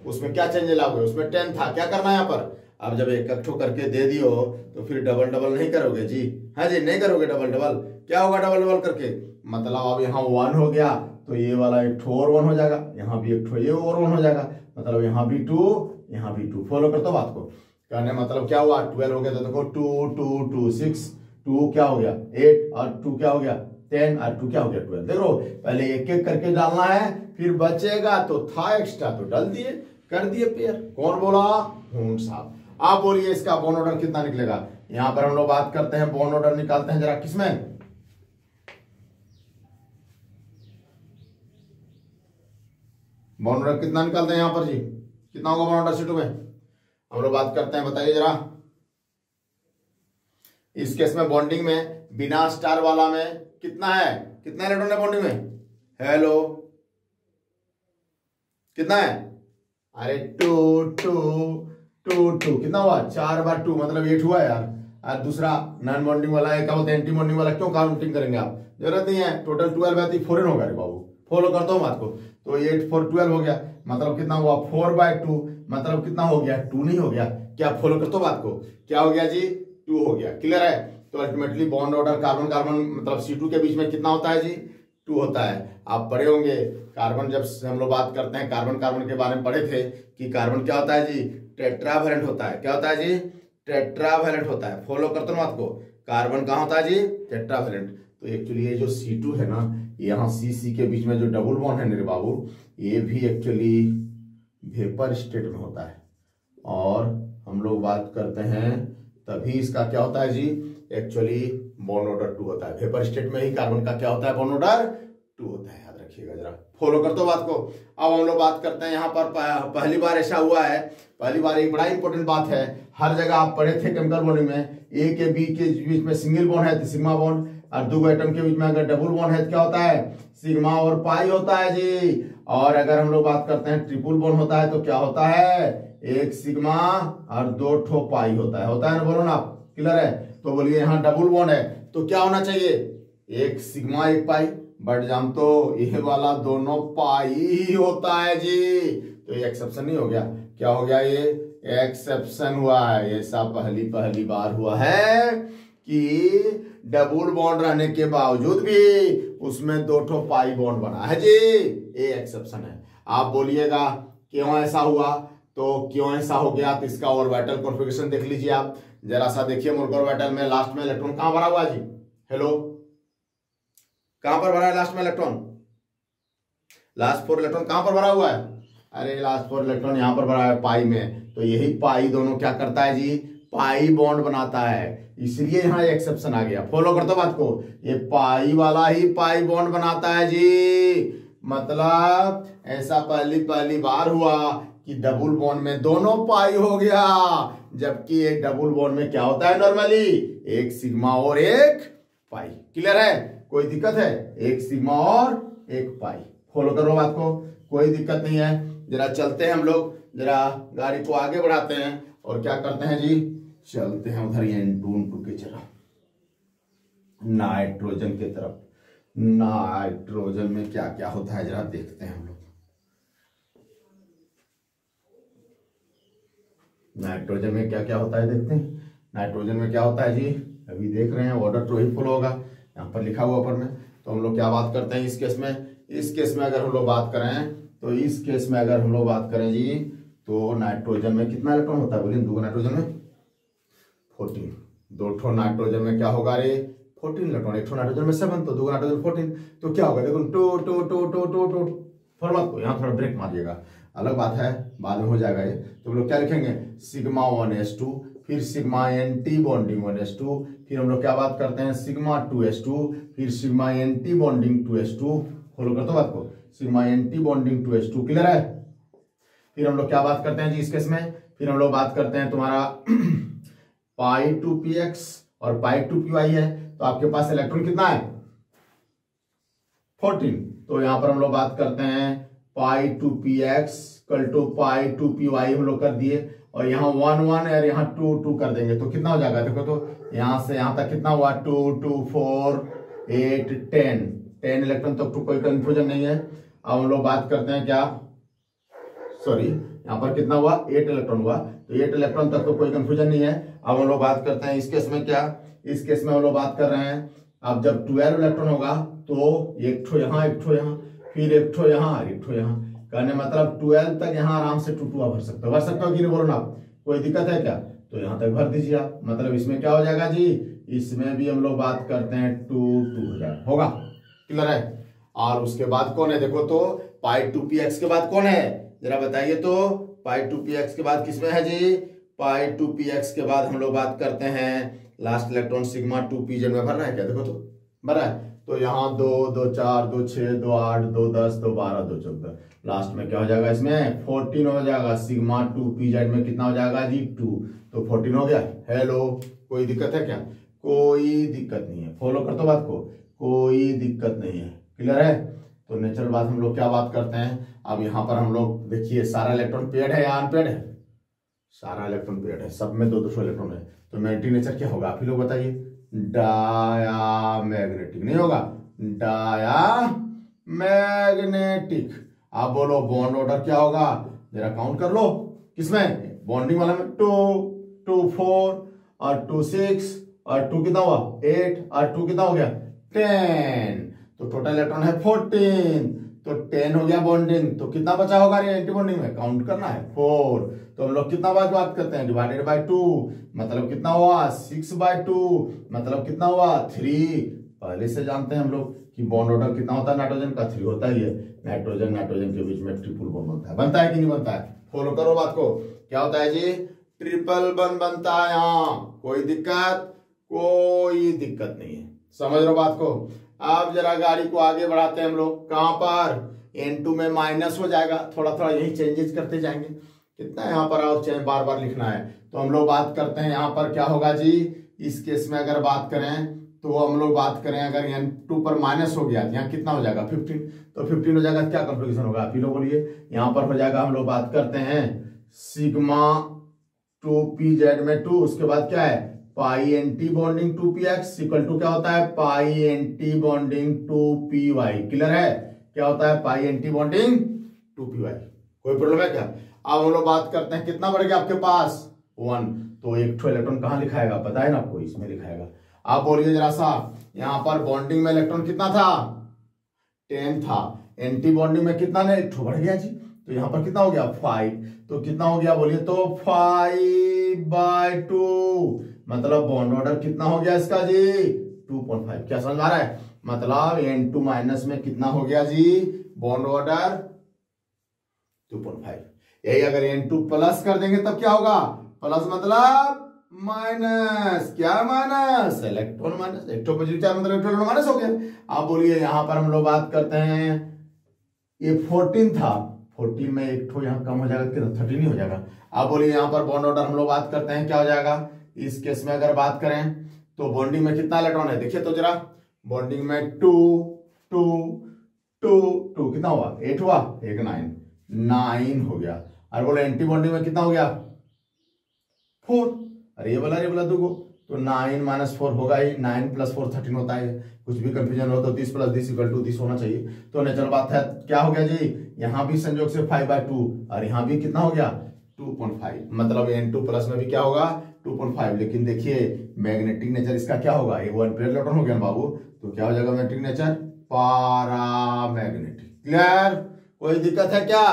उसमें क्या चेंज लाओगे। उसमें 10 था, क्या करना है यहाँ पर, अब जब एक ठो करके दे दियो तो फिर डबल डबल नहीं करोगे जी, हाँ जी नहीं करोगे डबल डबल। क्या होगा डबल डबल करके, मतलब अब यहाँ 1 हो गया तो ये वाला एक ठो और 1 हो जाएगा, यहाँ भी एक ठो ये और 1 हो जाएगा, मतलब यहाँ भी 2 यहाँ भी 2। फॉलो करते हो बात को, कहने मतलब क्या हुआ 12 हो गया, तो देखो 2 2 2 6, 2 क्या हो गया 8 और 2 क्या हो गया 10 और 2 क्या हो गया 12। देखो पहले एक एक करके डालना है, फिर बचेगा तो था एक्स्ट्रा तो डाल दिए, कर दिए पेयर। कौन बोला, हूं साहब। आप बोलिए इसका बॉन्ड ऑर्डर कितना निकलेगा। यहां पर हम लोग बात करते हैं बॉन्ड ऑर्डर निकालते हैं जरा, किसमें, बॉन्ड ऑर्डर कितना निकालते हैं यहां पर जी, कितना होगा बॉन्ड ऑर्डर C2 में, हम लोग बात करते हैं, बताइए जरा। इस केस में बॉन्डिंग में बिना स्टार वाला में कितना है, कितना इलेक्ट्रॉन है बॉन्डिंग में, हेलो कितना है, अरे 2 2 2 2 कितना हुआ 4/2 मतलब 8 हुआ यार। और दूसरा नॉन बॉन्डिंग वाला है, क्या बोलते हैं एंटी बॉन्डिंग वाला, क्यों काउंटिंग करेंगे आप, जरूरत नहीं है। टोटल 12 है तो 4 होगा रे बाबू, फॉलो करता हूँ बात को। तो 8 4 12 हो गया, मतलब कितना हुआ 4/2, मतलब कितना हो गया 2 नहीं हो गया, क्या फॉलो करते हो बात को, क्या हो गया जी 2 हो गया। क्लियर है। तो ultimately bond order carbon carbon मतलब C2 के बीच में कितना होता है जी 2 होता है। आप पढ़े होंगे कार्बन, जब हम लोग बात करते हैं कार्बन कार्बन के बारे में पढ़े थे कि कार्बन क्या होता है जी टेट्रावैलेंट होता है, क्या होता है जी टेट्रावैलेंट होता है। फॉलो करते हो बात को, कार्बन कहाँ होता है जी टेट्रावैलेंट। तो एक्चुअली ये जो C2 है ना, यहाँ C के बीच में जो डबल बॉन्ड है मेरे बाबू, ये भी एक्चुअली वेपर स्टेट में होता है। और हम लोग बात करते हैं तभी इसका क्या होता है जी एक्चुअली बॉन्ड ऑर्डर 2 होता है। वेपर स्टेट में ही कार्बन का क्या होता है बॉन्ड ऑर्डर 2 होता है, याद रखिएगा जरा, फॉलो करते हो बात को। अब हम लोग बात करते हैं यहाँ पर पहली बार ऐसा हुआ है, पहली बार एक बड़ा इंपॉर्टेंट बात है, हर जगह आप पढ़े थे केमिकल बॉन्डिंग में, ए के बी के बीच में सिंगल बॉन्ड है तो सिग्मा बॉन्ड, और दो एटम के बीच में अगर डबल बॉन्ड है तो क्या होता है, सिग्मा और पाई होता है जी। और अगर हम लोग बात करते हैं ट्रिपल बॉन्ड होता है तो क्या होता है, एक सिग्मा और दो ठो पाई होता है ना, बोलो ना आप, क्लियर है। तो बोलिए यहाँ डबल बॉन्ड है तो क्या होना चाहिए, एक सिग्मा एक पाई, बट जान तो ये वाला दोनों पाई ही होता है जी। तो ये एक्सेप्शन नहीं हो गया, क्या हो गया, ये एक्सेप्शन हुआ है। ऐसा पहली बार हुआ है कि डबल बॉन्ड रहने के बावजूद भी उसमें दो ठो पाई बॉन्ड बना है जी, ये एक्सेप्शन है। आप बोलिएगा क्यों ऐसा हुआ, तो क्यों ऐसा हो गया, तो इसका ऑर्बिटल कॉन्फ़िगरेशन देख लीजिए आप जरा सा। देखिए मूलक ऑर्बिटल में लास्ट में इलेक्ट्रॉन कहां भरा हुआ है जी, हेलो, कहां पर भरा है लास्ट में इलेक्ट्रॉन, लास्ट 4 इलेक्ट्रॉन कहां पर भरा हुआ है, अरे लास्ट 4 इलेक्ट्रॉन यहां पर भरा है पाई में। तो यही पाई दोनों क्या करता है जी, पाई बॉन्ड बनाता है, इसलिए यहां एक्सेप्शन आ गया। फॉलो करते बात को, ये पाई वाला ही पाई बॉन्ड बनाता है जी। मतलब ऐसा पहली बार हुआ कि डबल बॉन्ड में दोनों पाई हो गया, जबकि एक डबल बॉन्ड में क्या होता है नॉर्मली, एक सिग्मा और एक पाई। क्लियर है, कोई दिक्कत है, एक सिग्मा और एक पाई। फॉलो करो बात को, कोई दिक्कत नहीं है। जरा चलते हैं हम लोग, जरा गाड़ी को आगे बढ़ाते हैं और क्या करते हैं जी, चलते हैं उधर N2 की तरफ, नाइट्रोजन की तरफ। नाइट्रोजन में क्या क्या होता है जरा देखते हैं हम लोग। नाइट्रोजन में क्या क्या होता है देखते हैं। नाइट्रोजन में क्या होता है जी, अभी देख रहे हैं, ऑर्डर तो ही फॉलो होगा, यहाँ पर लिखा हुआ ऊपर में। तो हम लोग क्या बात करते हैं इस केस में, इस केस में अगर हम लोग बात करें तो इस केस में अगर हम लोग बात करें जी, तो नाइट्रोजन में कितना इलेक्ट्रॉन होता है, बोलिए, दो नाइट्रोजन में 14, दो ठो नाइट्रोजन में क्या होगा रे 14 इलेक्ट्रॉन, एक ठो नाइट्रोजन में 7, तो दो नाइट्रोजन 14, तो क्या होगा देखो, two two two two two two. Formula को यहाँ थोड़ा ब्रेक मारिएगा, अलग बात है, बाद में हो जाएगा ये। तो हम लोग क्या लिखेंगे, सिग्मा 1s2, फिर सिग्मा एंटी बॉन्डिंग 1s2, फिर हम लोग क्या बात करते हैं सिग्मा 2s2, फिर sigma anti bonding 2s2। Follow करते हो बात को, sigma anti bonding 2s2, clear है। फिर हम लोग क्या बात करते हैं जी इस केस में, फिर हम लोग बात करते हैं तुम्हारा पाई 2px और पाई 2py है, तो आपके पास इलेक्ट्रॉन कितना है 14। तो यहां पर हम लोग बात करते हैं पाई 2px कल टू पाई 2py हम लोग कर दिए, और यहाँ 1 1 और यहाँ 2 2 कर देंगे तो कितना हो जाएगा देखो, तो यहां से यहां तक कितना हुआ 2 2 4 8 10 इलेक्ट्रॉन तक, तो कोई कंफ्यूजन नहीं है। अब हम लोग बात करते हैं क्या, सॉरी यहाँ पर कितना हुआ 8 इलेक्ट्रॉन हुआ, तो 8 इलेक्ट्रॉन तक तो कोई कंफ्यूजन नहीं है। अब हम लोग बात करते हैं इस केस में क्या, इस केस में हम लोग बात कर रहे हैं, अब जब 12 इलेक्ट्रॉन होगा तो एक ठो यहाँ एक ठो यहाँ, फिर एक ठो यहाँ एक ठो यहाँ, कहने मतलब 12 तक यहाँ आराम से 2 2 भर सकते हो कि नहीं, बोलो ना, कोई दिक्कत है क्या, तो यहाँ तक भर दीजिए आप। मतलब इसमें क्या हो जाएगा जी, इसमें भी हम लोग बात करते हैं 2 2 हो जाएगा, होगा, क्लियर है। और उसके बाद कौन है देखो, तो पाई 2px के बाद कौन है जरा बताइए, तो पाई 2px के बाद किसमें है जी, पाई 2px के बाद हम लोग बात करते हैं लास्ट इलेक्ट्रॉन सिग्मा 2pz में भर रहा है क्या, देखो तो भर रहा है, तो यहाँ 2 2 4 2 6 2 8 2 10 2 12 2 14, लास्ट में क्या हो जाएगा इसमें 14 हो जाएगा। सिग्मा 2pz में कितना हो जाएगा जी 2, तो 14 हो गया। हेलो, कोई दिक्कत है क्या, कोई दिक्कत नहीं है। फॉलो करते बात को, कोई दिक्कत नहीं है, क्लियर है। तो नेचुरल बात हम लोग क्या बात करते हैं, अब यहाँ पर हम लोग देखिए सारा इलेक्ट्रॉन पेड है या अनपेड है, सारा इलेक्ट्रॉन पेड है, सब में 2 2 इलेक्ट्रॉन है, तो मैग्नेटिक नेचर क्या होगा आप ही लोग बताइए, डायामैग्नेटिक नहीं होगा, डायामैग्नेटिक। आप बोलो बॉन्ड ऑर्डर क्या होगा, जरा काउंट कर लो, किसमें बॉन्डिंग वाला में 2 2 4 और 2 6 और 2 कितना हुआ 8 और 2 कितना हो गया 10, तो टोटल इलेक्ट्रॉन है 14, तो 10 हो गया बॉन्डिंग, तो कितना बचा होगा ये एंटी बॉन्डिंग में, काउंट करना है 4। तो हम लोग कितना बात करते हैं डिवाइडेड बाय 2, मतलब कितना हुआ 6/2, मतलब कितना हुआ 3। पहले से जानते हैं हम लोग कि बॉन्ड ऑर्डर कितना होता है नाइट्रोजन का, 3 होता ही है। नाइट्रोजन के बीच में ट्रिपल बॉन्ड बनता है कि नहीं बनता है, फॉलो करो बात को, क्या होता है जी ट्रिपल बॉन्ड बनता है यहाँ, कोई दिक्कत नहीं है, समझ लो बात को। अब जरा गाड़ी को आगे बढ़ाते हैं हम लोग, कहां पर N2 में माइनस हो जाएगा, थोड़ा थोड़ा यही चेंजेस करते जाएंगे, कितना यहाँ पर और चेंज बार बार लिखना है। तो हम लोग बात करते हैं यहाँ पर क्या होगा जी, इस केस में अगर बात करें तो हम लोग बात करें अगर N2 पर माइनस हो गया तो यहाँ कितना हो जाएगा 15, तो 15 हो जाएगा, क्या कॉन्फ़िगरेशन होगा आप ही लोग बोलिए। यहाँ पर हो जाएगा, हम लोग बात करते हैं सिग्मा 2pz में 2, उसके बाद क्या है pi anti bonding 2px equal to क्या होता है pi anti bonding 2py। Clear है, क्या होता है पाई एंटी बॉन्डिंग 2py। कोई प्रॉब्लम है क्या? अब हम लोग बात करते हैं कितना बढ़ गया आपके पास 1, तो एक ठो इलेक्ट्रॉन कहाँ लिखाएगा पता है ना आपको, इसमें लिखाएगा। आप बोलिए जरा सा, यहाँ पर बॉन्डिंग में इलेक्ट्रॉन कितना था 10 था, एंटी बॉन्डिंग में कितना ने एक ठो बढ़ गया जी, तो यहाँ पर कितना हो गया 5, तो कितना हो गया बोलिए तो 5/2, मतलब बॉन्ड ऑर्डर कितना हो गया इसका जी 2.5। क्या समझ आ रहा है, मतलब N2 माइनस में कितना हो गया जी बॉन्ड ऑर्डर 2.5। यही अगर N2 प्लस कर देंगे तब क्या होगा, प्लस मतलब माइनस, क्या minus electron minus, electron positive charge मतलब इलेक्ट्रॉन माइनस हो गया। आप बोलिए यहां पर हम लोग बात करते हैं ये 14 था, 14 में एक ठो यहाँ कम हो जाएगा कितना 13 ही हो जाएगा। आप बोलिए यहाँ पर बॉन्ड ऑर्डर हम लोग बात करते हैं क्या हो जाएगा, इस केस में अगर बात करें तो बॉन्डिंग में कितना इलेक्ट्रॉन है देखिए तो जरा, बॉन्डिंग में 2 2 2 2 कितना हुआ 8 हुआ, एक 9 हो गया। और बोले एंटी बॉन्डिंग में कितना हो गया 4, अरे ये वाला दो तो 9 माइनस 4 होगा ही, 9 प्लस 4 13 होता है। कुछ भी कंफ्यूजन हो तो 30 प्लस 30 इक्वल टू 30 होना चाहिए। तो नेचुरल बात है क्या हो गया जी, यहाँ भी संयोग से 5/2 और यहाँ भी कितना हो गया 2.5, मतलब N2 प्लस में भी क्या होगा 2.5। लेकिन देखिए मैग्नेटिक नेचर इसका क्या होगा, ये 1 पेयर इलेक्ट्रॉन हो गया ना बाबू, तो क्या हो जाएगा मैग्नेटिक नेचर पैरामैग्नेटिक। क्लियर, कोई दिक्कत है क्या,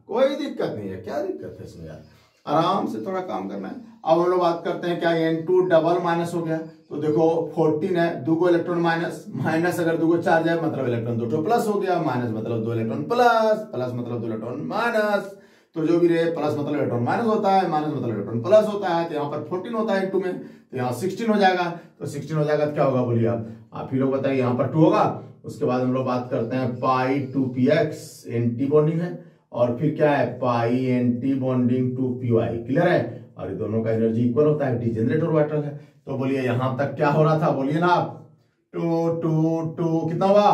कोई दिक्कत नहीं है, क्या दिक्कत है इसमें यार, आराम से थोड़ा काम करना है। अब हम लोग बात करते हैं क्या N2 डबल माइनस हो गया, तो देखो 14 है, दूगो इलेक्ट्रॉन माइनस, माइनस अगर दूगो चार्ज है मतलब इलेक्ट्रॉन दो प्लस हो गया, माइनस मतलब 2 इलेक्ट्रॉन प्लस, प्लस मतलब 2 इलेक्ट्रॉन माइनस, तो जो भी रहे प्लस मतलब इलेक्ट्रॉन माइनस होता है, माइनस मतलब इलेक्ट्रॉन प्लस होता है। तो यहाँ पर 14 होता है N2 में, तो यहाँ 16 हो जाएगा, तो 16 हो जाएगा तो क्या होगा बोलिए आप ही लोग बताइए। यहाँ पर 2 होगा, उसके बाद हम लोग बात करते हैं पाई 2px एंटी बॉन्डिंग है, और फिर क्या है pi anti bonding 2py। Clear है, और ये दोनों का एनर्जी इक्वल होता है, डिजेनरेट ऑर्बिटल है। तो बोलिए यहां तक क्या हो रहा था बोलिए ना आप 2 2 2 कितना हुआ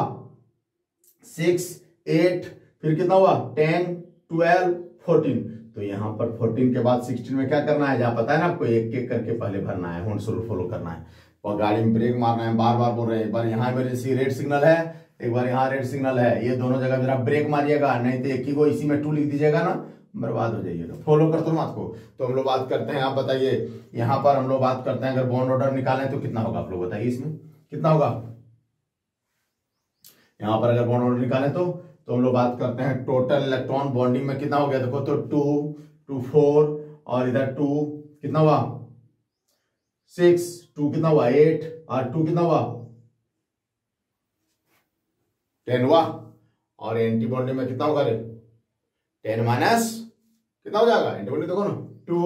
6 8, फिर कितना हुआ 10 12 14, तो यहाँ पर 14 के बाद 16 में क्या करना है जहाँ पता है ना आपको, एक एक करके पहले भरना है, होल्ड रूल फॉलो करना है, और गाड़ी में ब्रेक मारना है। बार बार बोल रहे हैं, एक बार यहाँ इमरजेंसी रेड सिग्नल है, एक बार यहाँ रेड सिग्नल है, ये दोनों जगह जरा ब्रेक मारिएगा, नहीं तो एक ही को इसी में 2 लिख दीजिएगा ना, बर्बाद हो जाइएगा। फॉलो करते हो बात को। तो हम लोग बात करते हैं, आप बताइए यहाँ पर हम लोग बात करते हैं अगर बॉन्ड ऑर्डर निकालें तो कितना होगा, आप लोग बताइए इसमें कितना होगा। यहाँ पर अगर बॉन्ड ऑर्डर निकालें तो हम लोग बात करते हैं टोटल इलेक्ट्रॉन बॉन्डिंग में कितना हो गया, देखो तो 2 2 4 और इधर 2 कितना हुआ 6, 2 कितना हुआ 8 और 2 कितना हुआ 10 हुआ, और एंटी बॉन्डिंग में कितना होगा रे 10 माइनस कितना हो जाएगा, एंटी बॉन्डिंग देखो ना 2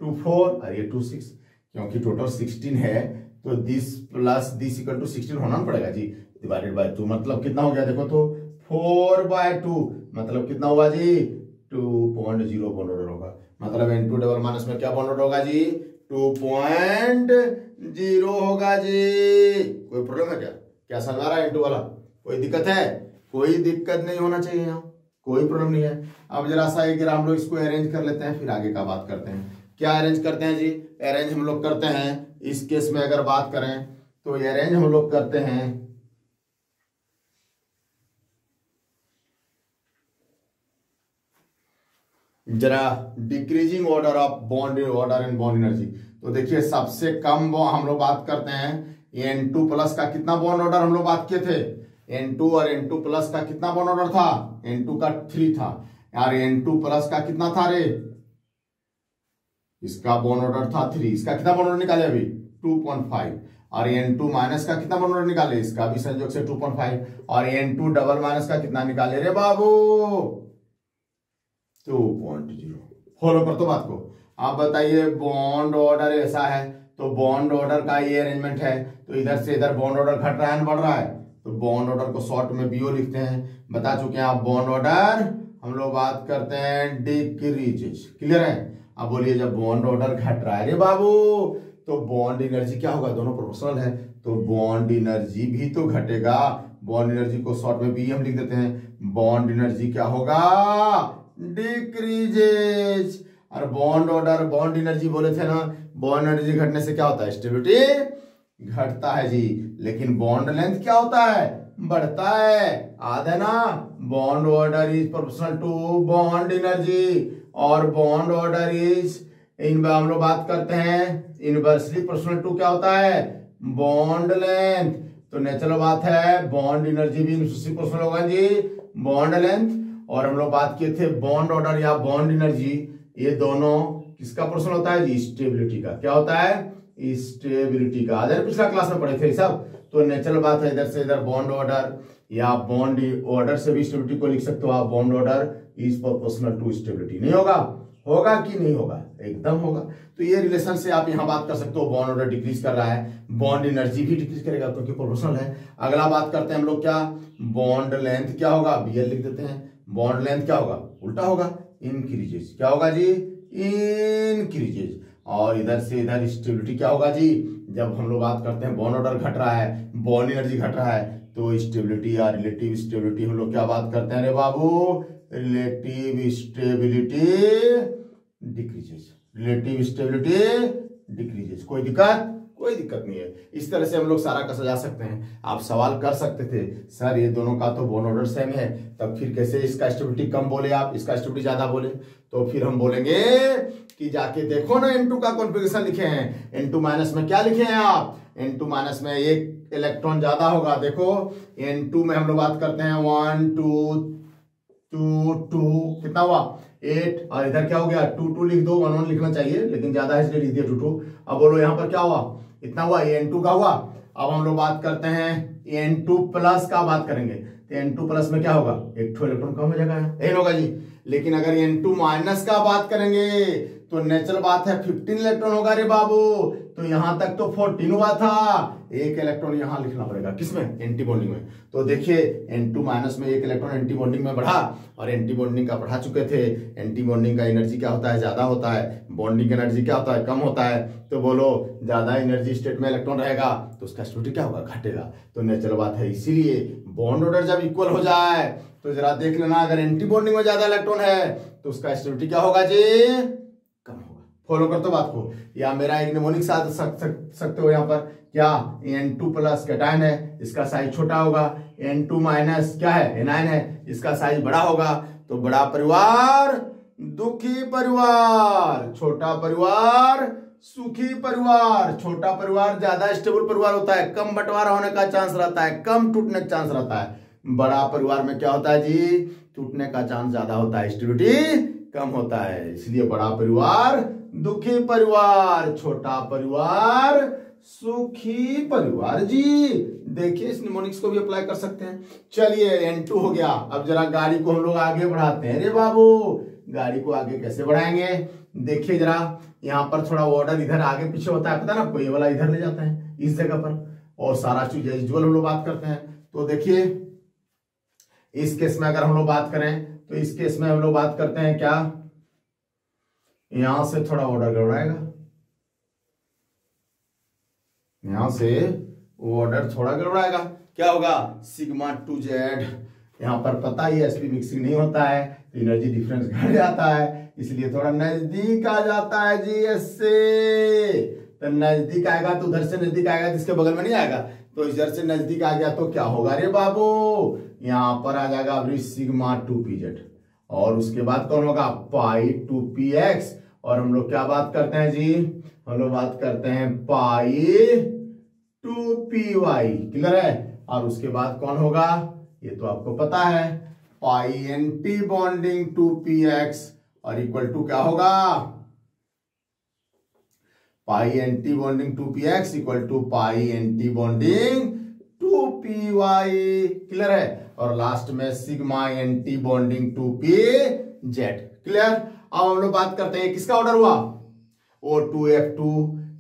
2 4 और ये 2 6, क्योंकि टोटल 16 है तो this plus this equal to 16 होना पड़ेगा जी, डिवाइडेड बाय 2, मतलब कितना हो गया देखो तो 4/2, मतलब कितना हुआ जी 2.0 बॉन्ड ऑर्डर होगा, मतलब N2 डबल माइनस में क्या बॉन्ड ऑर्डर होगा जी 2.0 होगा जी। कोई प्रॉब्लम है क्या, क्या समझ आ रहा है N2 वाला, कोई दिक्कत है, कोई दिक्कत नहीं होना चाहिए यहाँ, कोई प्रॉब्लम नहीं है। अब जरा सा एक हम लोग इसको अरेंज कर लेते हैं, फिर आगे का बात करते हैं। क्या अरेंज करते हैं जी, अरेंज हम लोग करते हैं इस केस में अगर बात करें तो ये अरेंज हम लोग करते हैं जरा decreasing order of bond order and bond energy. तो देखिए सबसे कम हम लोग बात करते हैं N2 प्लस का कितना बॉन्ड ऑर्डर हम लोग बात किए थे, N2 और N2 प्लस का कितना बॉन्ड ऑर्डर था, N2 का 3 था यार, N2 प्लस का कितना था रे, इसका बॉन्ड ऑर्डर था 3, इसका कितना बॉन्ड ऑर्डर निकाले अभी 2.5, और N2 माइनस का कितना बॉन्ड ऑर्डर निकाले, इसका भी संयोग से 2.5, और N2 डबल माइनस का कितना निकाले रे बाबू 2.0। फॉलो कर तो बात को। आप बताइए बॉन्ड ऑर्डर ऐसा है तो बॉन्ड ऑर्डर का ये अरेंजमेंट है, तो इधर से इधर बॉन्ड ऑर्डर घट रहा है ना बढ़ रहा है, तो बॉन्ड ऑर्डर को शॉर्ट में बीओ लिखते हैं, बता चुके हैं आप। बॉन्ड ऑर्डर हम लोग बात करते हैं डिक्रीजेज। क्लियर है, अब बोलिए जब बॉन्ड ऑर्डर घट रहा है रे बाबू तो बॉन्ड एनर्जी क्या होगा, दोनों प्रोपोर्शनल है, तो बॉन्ड एनर्जी भी तो घटेगा। बॉन्ड एनर्जी को शॉर्ट में बी हम लिख देते हैं। बॉन्ड एनर्जी क्या होगा? डिक्रीजेज। और बॉन्ड ऑर्डर, बॉन्ड एनर्जी बोले थे ना, बॉन्ड एनर्जी घटने से क्या होता है? स्टेबिलिटी घटता है जी। लेकिन बॉन्ड लेंथ क्या होता है? बढ़ता है। याद है ना, bond order is proportional to bond energy, और बॉन्ड ऑर्डर इज, इन हम लोग बात करते हैं इनवर्सली प्रोपोर्शनल टू क्या होता है? Bond length. तो नेचुरल बात है बॉन्ड एनर्जी भी इनवर्सली प्रोपोर्शनल होगा जी बॉन्ड लेंथ। और हम लोग बात किए थे बॉन्ड ऑर्डर या बॉन्ड एनर्जी, ये दोनों किसका प्रोपोर्शनल होता है जी? स्टेबिलिटी का। क्या होता है? स्टेबिलिटी का। आज पिछला क्लास में पढ़े थे सब। तो नेचुरल बात है, इधर से इधर बॉन्ड ऑर्डर या बॉन्ड ऑर्डर से भी स्टेबिलिटी को लिख सकते हो आप। Bond order is proportional to stability. नहीं होगा? होगा कि नहीं होगा? एकदम होगा। तो ये रिलेशन से आप यहां बात कर सकते हो, बॉन्ड ऑर्डर डिक्रीज कर रहा है, बॉन्ड एनर्जी भी डिक्रीज करेगा क्योंकि प्रोपोर्शनल है। अगला बात करते हैं हम लोग क्या? बॉन्ड लेंथ क्या होगा? बीएल लिख देते हैं। बॉन्ड लेंथ क्या होगा? उल्टा होगा, इंक्रीजेज। क्या होगा जी? इंक्रीजेज। और इधर से इधर स्टेबिलिटी क्या होगा जी? जब हम लोग बात करते हैं बॉन्ड ऑर्डर घट रहा है, बॉन्ड एनर्जी घट रहा है, तो स्टेबिलिटी या रिलेटिव स्टेबिलिटी हम लोग क्या बात करते हैं रे बाबू? Relative stability decreases. Relative stability decreases. कोई दिक्कत? कोई दिक्कत नहीं है। इस तरह से हम लोग सारा का सजा सकते हैं। आप सवाल कर सकते थे सर ये दोनों का तो बॉन्ड ऑर्डर सेम है, तब फिर कैसे इसका स्टेबिलिटी कम बोले आप, इसका स्टेबिलिटी ज्यादा बोले? तो फिर हम बोलेंगे कि जाके देखो ना N2 का कॉन्फ़िगरेशन लिखे हैं। N2 माइनस में क्या लिखे हैं आप? N2 माइनस में एक इलेक्ट्रॉन ज्यादा होगा। देखो N2 में हम लोग बात करते हैं 1 2 2 2 कितना हुआ? 8। और इधर क्या हो गया? 2 2 लिख दो, 1 1 लिखना चाहिए लेकिन ज्यादा है इसलिए लिख दिया 2 2। अब बोलो यहाँ पर क्या हुआ? इतना हुआ, ये N2 का हुआ। अब हम लोग बात करते हैं N2 प्लस का बात करेंगे, तो N2 प्लस में क्या होगा? एक ठो इलेक्ट्रॉन कम हो जाएगा, यही होगा जी। लेकिन अगर N2 माइनस का बात करेंगे तो नेचुरल बात है 15 इलेक्ट्रॉन होगा रे बाबू। तो यहां तक तो 14 हुआ था, एक इलेक्ट्रॉन यहां लिखना पड़ेगा। किसमें? एंटी बॉन्डिंग में। तो देखिए N2 माइनस में एक इलेक्ट्रॉन एंटी बॉन्डिंग में बढ़ा, और एंटी बॉन्डिंग का पढ़ा चुके थे। एंटी बॉन्डिंग का एनर्जी क्या होता है? ज्यादा होता है। बॉन्डिंग का एनर्जी क्या होता है? कम होता है। तो बोलो ज्यादा एनर्जी स्टेट में इलेक्ट्रॉन रहेगा तो उसका स्टेबिलिटी क्या होगा? घटेगा। तो नेचुरल बात है, इसीलिए बॉन्ड ऑर्डर जब इक्वल हो जाए तो जरा देख लेना, अगर एंटी बॉन्डिंग में ज्यादा इलेक्ट्रॉन है तो उसका स्टेबिलिटी क्या होगा जी? कम होगा। फॉलो करते हो बात को? या मेरा एक निमोनिक साथ सकते हो यहाँ पर क्या? N2 प्लस कैटायन है, इसका साइज छोटा होगा। N2 माइनस क्या है? एनायन है, इसका साइज बड़ा होगा। तो बड़ा परिवार दुखी परिवार, छोटा परिवार सुखी परिवार। छोटा परिवार ज्यादा स्टेबल परिवार होता है, कम बंटवारा होने का चांस रहता है, कम टूटने का चांस रहता है। बड़ा परिवार में क्या होता है जी? टूटने का चांस ज्यादा होता है, स्टेबिलिटी कम होता है। इसलिए बड़ा परिवार दुखी परिवार, छोटा परिवार सुखी परिवार जी। देखिए इस निमोनिक्स को भी अप्लाई कर सकते हैं। चलिए N2 हो गया। अब जरा गाड़ी को हम लोग आगे बढ़ाते हैं रे बाबू। गाड़ी को आगे कैसे बढ़ाएंगे? देखिए जरा, यहाँ पर थोड़ा ऑर्डर इधर आगे पीछे होता है, पता ना, कोई वाला इधर ले जाता है इस जगह पर, और सारा चीज यूजुअल हम लोग बात करते हैं। तो देखिए इस केस में अगर हम लोग बात करें तो इस केस में हम लोग बात करते हैं क्या? यहां से थोड़ा ऑर्डर गड़बड़ाएगा, यहां से ऑर्डर थोड़ा गड़बड़ाएगा। क्या होगा? Sigma 2z। यहां पर पता ही एसपी मिक्सिंग नहीं होता है तो एनर्जी डिफरेंस घट जाता है, इसलिए थोड़ा नजदीक आ जाता है जी इससे। तो नजदीक आएगा तो उधर से नजदीक आएगा तो इसके बगल में नहीं आएगा, तो इधर से नजदीक आ गया तो क्या होगा रे बाबू? यहां पर आ जाएगा सिग्मा 2pz, और उसके बाद कौन होगा? पाई 2px। और हम लोग क्या बात करते हैं जी? हम लोग बात करते हैं पाई 2py। क्लियर है? और उसके बाद कौन होगा? ये तो आपको पता है, पाई एंटी बॉन्डिंग 2px और इक्वल टू क्या होगा? Pi anti bonding 2px equal to pi anti bonding 2py। Clear है? और लास्ट में sigma anti bonding 2pz। Clear? अब हम लोग बात करते हैं किसका ऑर्डर हुआ? O2 F2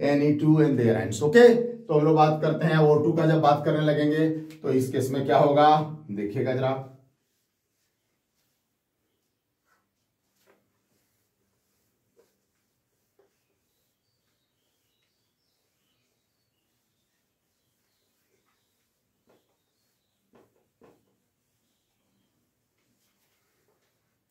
Ne2 and there ends. Okay, तो हम लोग बात करते हैं O2 का। जब बात करने लगेंगे तो इस केस में क्या होगा? देखिएगा जरा,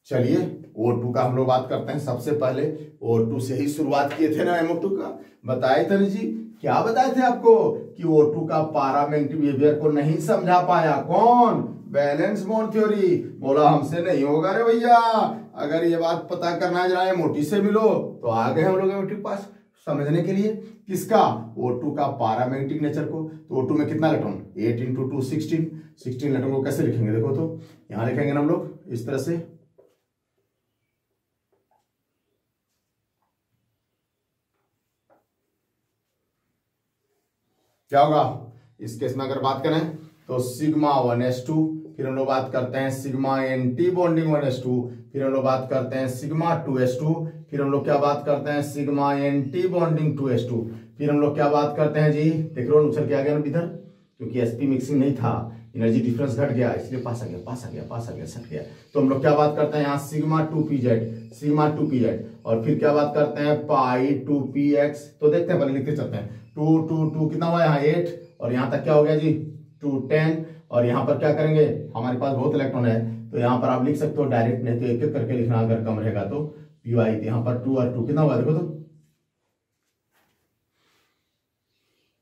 चलिए O2 का हम लोग बात करते हैं। सबसे पहले O2 से ही शुरुआत किए थे ना MO2 का, बताए थे ना जी। क्या बताए थे आपको कि O2 का पैरामैग्नेटिक बिहेवियर को नहीं समझा पाया कौन? Valence bond theory. बोला हमसे नहीं होगा रे भैया, अगर ये बात पता करना जरा MOT से मिलो। तो आ गए हम लोग MOT के पास समझने के लिए। किसका? O2 का पैरामैग्नेटिक नेचर को। तो O2 में कितना इलेक्ट्रॉन? 8 × 2 16। 16 इलेक्ट्रॉन को कैसे लिखेंगे देखो, तो यहां लिखेंगे ना हम लोग इस तरह से। क्या होगा इस केस में अगर बात करें तो सिग्मा 1s2, फिर हम लोग बात करते हैं सिग्मा एंटी बॉन्डिंग 1s2, फिर हम लोग बात करते हैं सिग्मा 2s2, फिर हम लोग क्या बात करते हैं सिग्मा एंटी बॉन्डिंग 2s2, फिर हम लोग क्या बात करते हैं जी, देख रहे हो उछल के आ गया ना इधर, क्योंकि sp मिक्सिंग नहीं था, एनर्जी डिफरेंस घट गया, इसलिए पास आ गया सट गया। तो हम लोग क्या बात करते हैं यहाँ सिग्मा 2pz, और फिर क्या बात करते हैं पाई 2px। तो देखते हैं, पहले लिखते चलते हैं। 2 कितना हुआ यहाँ 8, और यहाँ तक क्या हो गया जी 2 10, और यहाँ पर क्या करेंगे, हमारे पास बहुत इलेक्ट्रॉन है तो यहाँ पर आप लिख सकते हो डायरेक्ट, नहीं तो एक एक करके लिखना अगर कम रहेगा तो py। यहाँ पर 2 और 2 कितना होगा देखो तो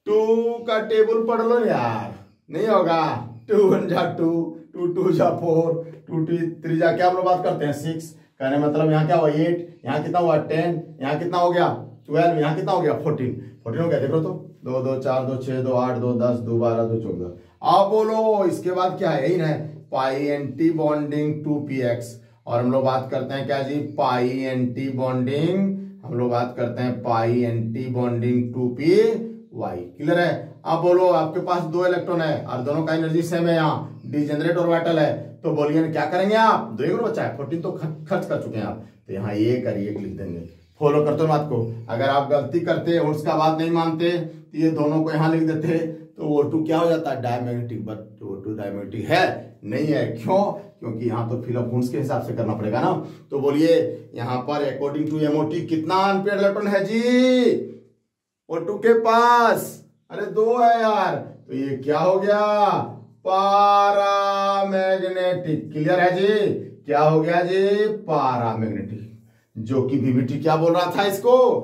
2 का टेबल पढ़ लो यार, नहीं होगा। 2 1 जा 2, 2 2 जा 4, 2 3 जा क्या हम लोग बात करते हैं 6। कहने मतलब यहाँ क्या हुआ 8, यहाँ कितना हुआ 10, यहाँ कितना हो गया 12, यहाँ कितना हो गया 14 हो गया। देखो तो 2 2 4 2 6 2 8 2 10 2 12 2 14। आप बोलो इसके बाद क्या है, यही ना पाई एंटी बॉन्डिंग 2px, और हम लोग बात करते हैं क्या जी पाई एंटी बॉन्डिंग, हम लोग बात करते हैं पाई एंटी बॉन्डिंग 2py। क्लियर है? आप बोलो आपके पास 2 इलेक्ट्रॉन है और दोनों का एनर्जी सेम है, यहाँ डिजेनरेट ऑर्बिटल है, तो बोलिए क्या करेंगे आप, 2 बच्चा है 14 तो खर्च कर चुके हैं आप, तो यहाँ 1 और 1 लिख देंगे। फॉलो करते हो बात को। अगर आप गलती करते उसका बात नहीं मानते तो ये दोनों को यहाँ लिख देते, तो O2 क्या हो जाता है डायमैग्नेटिक, बट O2 डायमैग्नेटिक है नहीं है। क्यों? क्योंकि यहाँ तो फिलअप गुण्स के हिसाब से करना पड़ेगा ना। तो बोलिए यहाँ पर अकॉर्डिंग टू MOT कितना अनपेयर्ड इलेक्ट्रॉन है जी O2 के पास? अरे 2 है यार, तो ये क्या हो गया पैरामैग्नेटिक। क्लियर है जी? क्या हो गया जी पैरामैग्नेटिक, जो कि VBT क्या बोल रहा था इसको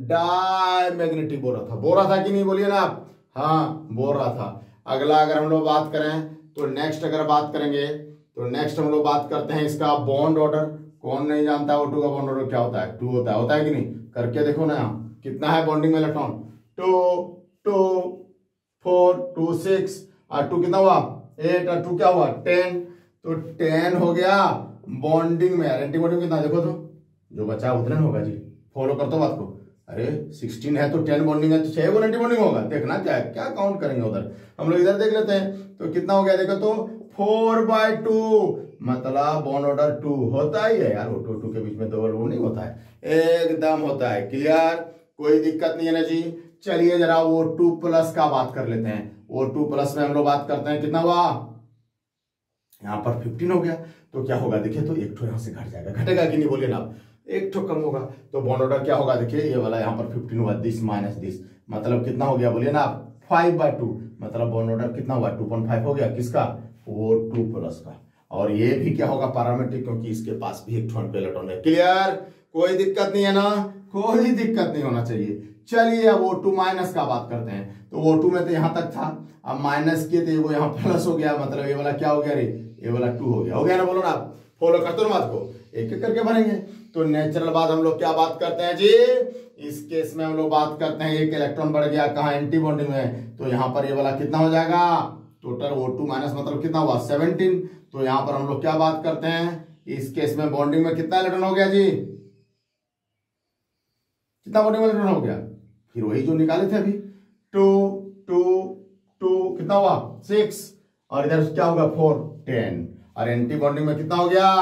डायमैग्नेटिक बोल रहा था कि नहीं, बोलिए ना आप। हाँ बोल रहा था। अगला अगर हम लोग बात करें तो नेक्स्ट अगर बात करेंगे तो नेक्स्ट हम लोग बात करते हैं इसका बॉन्ड ऑर्डर। कौन नहीं जानता O2 का बॉन्ड ऑर्डर क्या होता है? 2 होता है कि नहीं? करके देखो ना, यहाँ कितना है बॉन्डिंग में इलेक्ट्रॉन 2 2 4 2 6, और 2 कितना हुआ 8, और 2 क्या हुआ 10, तो 10 हो गया बॉन्डिंग में। एंटी बॉन्डिंग कितना देखो तो जो बचा उतना होगा जी। फॉलो करते हो बात को। अरे 16 है तो 10 बॉन्डिंग है तो 6 गुना एंटी बॉन्डिंग होगा। देखना क्या है, क्या काउंट करेंगे उधर, हम लोग इधर देख लेते हैं। तो कितना हो गया देखो तो 4/2, मतलब बॉन्ड ऑर्डर 2 होता ही है यार। O2 के बीच में डबल बॉन्ड नहीं होता है, एकदम होता है। क्लियर? कोई दिक्कत नहीं है ना जी। चलिए जरा O2 प्लस का बात कर लेते हैं। O2 प्लस में हम लोग बात करते हैं कितना हुआ, यहाँ पर 15 हो गया। तो क्या होगा देखिए तो एक ठो यहाँ से घट जाएगा, घटेगा कि नहीं बोलिए ना आप, एक ठो कम होगा। तो बॉन्ड ऑर्डर क्या होगा देखिए, ये वाला यहाँ पर 15 हुआ, दिस माइनस दिस, मतलब कितना हो गया बोलिए ना आप 5/2, मतलब बॉन्ड ऑर्डर कितना हुआ 2.5 हो गया किसका O2 प्लस का। और ये भी क्या होगा पैरामेट्रिक, क्योंकि इसके पास भी एक ठो इलेक्ट्रॉन है। क्लियर? कोई दिक्कत नहीं है ना, कोई दिक्कत नहीं होना चाहिए। चलिए अब O2 माइनस का बात करते हैं। तो O2 में तो यहाँ तक था, अब माइनस किए तो वो यहाँ प्लस हो गया, मतलब ये वाला क्या हो गया रे, ये वाला 2 हो गया ना, बोलो ना आप। फॉलो करते हो ना बात को, एक एक करके भरेंगे। तो नेचुरल बात हम लोग क्या बात करते हैं जी, इस केस में हम लोग बात करते हैं एक इलेक्ट्रॉन बढ़ गया कहाँ एंटी बॉन्डिंग में, तो यहाँ पर ये वाला कितना हो जाएगा टोटल O2 माइनस, मतलब कितना हुआ 17। तो यहाँ पर हम लोग क्या बात करते हैं, इस केस में बॉन्डिंग में कितना इलेक्ट्रॉन हो गया जी, कितना बॉन्डिंग में इलेक्ट्रॉन हो गया, फिर वही जो निकाले थे अभी 2 2 2 कितना हुआ 6, और इधर क्या होगा 4 10, और एंटी बॉन्डिंग में कितना हो गया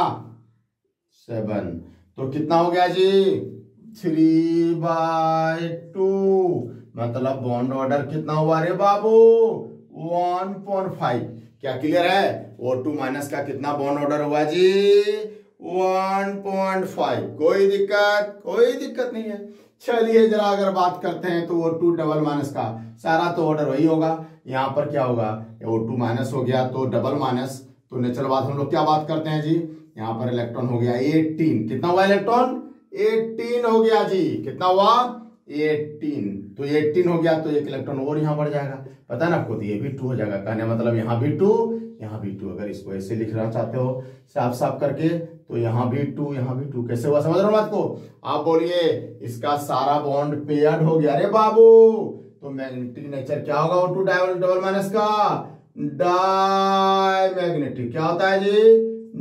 7। तो कितना हो गया जी 3/2, मतलब बॉन्ड ऑर्डर कितना हुआ रे बाबू 1.5। क्या क्लियर है? O2 माइनस का कितना बॉन्ड ऑर्डर हुआ जी 1.5। कोई दिक्कत नहीं है। चलिए जरा अगर बात करते हैं तो O2 डबल माइनस का सारा तो ऑर्डर वही होगा। यहाँ पर क्या होगा O2 माइनस हो गया तो डबल माइनस, तो नेचुरल बात हम लोग क्या बात करते हैं जी, यहाँ पर इलेक्ट्रॉन हो गया 18। कितना हुआ इलेक्ट्रॉन? 18 हो गया जी। कितना हुआ? 18। तो 18 हो गया तो एक इलेक्ट्रॉन और यहाँ बढ़ जाएगा। पता है ना आपको, तो ये भी 2 हो जाएगा। कहने मतलब यहाँ भी 2, यहाँ भी 2। अगर इसको ऐसे लिखना चाहते हो साफ साफ करके, तो यहाँ भी 2, यहाँ भी 2। कैसे हुआ, समझ रहे हो बात को? आप बोलिए इसका सारा बॉन्ड पेयर्ड हो गया। अरे बाबू, तो मैग्नेटिक नेचर क्या होगा? O2 डबल माइनस का डाई मैग्नेटिक। क्या होता है जी?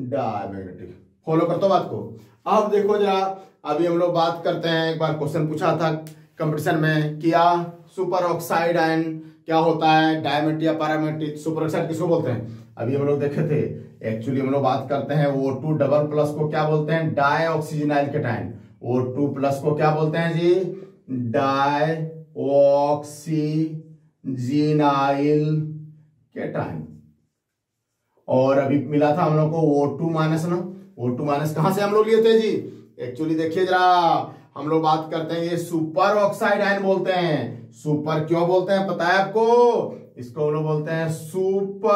Die magnetic. फॉलो करते हो बात को? अब देखो जरा, अभी हम लोग बात करते हैं। एक बार क्वेश्चन पूछा था कंपटीशन में, किया सुपर ऑक्साइड आयन क्या होता है, डायमेट या पैरामेट्रिक। सुपर ऑक्साइड किसको बोलते हैं? अभी हम लोग देखे थे। एक्चुअली हम लोग बात करते हैं O2 डबल प्लस को क्या बोलते हैं? Die ऑक्सीजनाइल cation. O2 प्लस को क्या बोलते हैं जी? Die ऑक्सीजनाइल cation. और अभी मिला था हम लोग को O2 माइनस ना। O2 माइनस कहां से हम लोग लिए थे जी? एक्चुअली देखिए जरा, हम लोग बात करते हैं, ये सुपर ऑक्साइड आयन बोलते हैं। सुपर क्यों बोलते हैं पता है आपको? इसको हम लोग बोलते हैं सुपर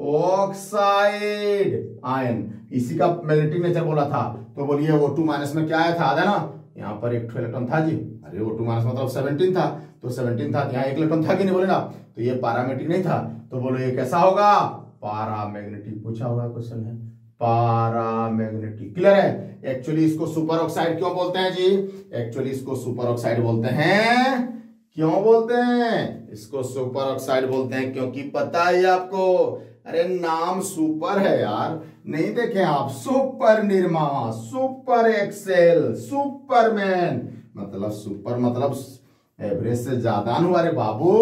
ऑक्साइड आयन। इसी का मैग्नेटिक नेचर बोला था। तो बोलिए O2 माइनस में क्या आया था? आधा ना, यहाँ पर एक इलेक्ट्रॉन था जी। अरे O2 माइनस मतलब 17 था, तो 17 था, यहाँ एक इलेक्ट्रॉन था कि नहीं? बोले ना, तो ये पैरामेट्रिक नहीं था। तो बोलो ये कैसा होगा? पैरामैग्नेटिक। पूछा होगा क्वेश्चन है, पैरामैग्नेटिक। क्लियर है? एक्चुअली इसको सुपर ऑक्साइड क्यों बोलते हैं जी? एक्चुअली इसको सुपर ऑक्साइड बोलते हैं। क्यों बोलते हैं इसको सुपर ऑक्साइड बोलते हैं? क्योंकि पता है आपको, अरे नाम सुपर है यार, नहीं देखे आप? Super Nirma, super Excel, Superman. मतलब सुपर मतलब एवरेज से ज्यादा हुआ रे बाबू।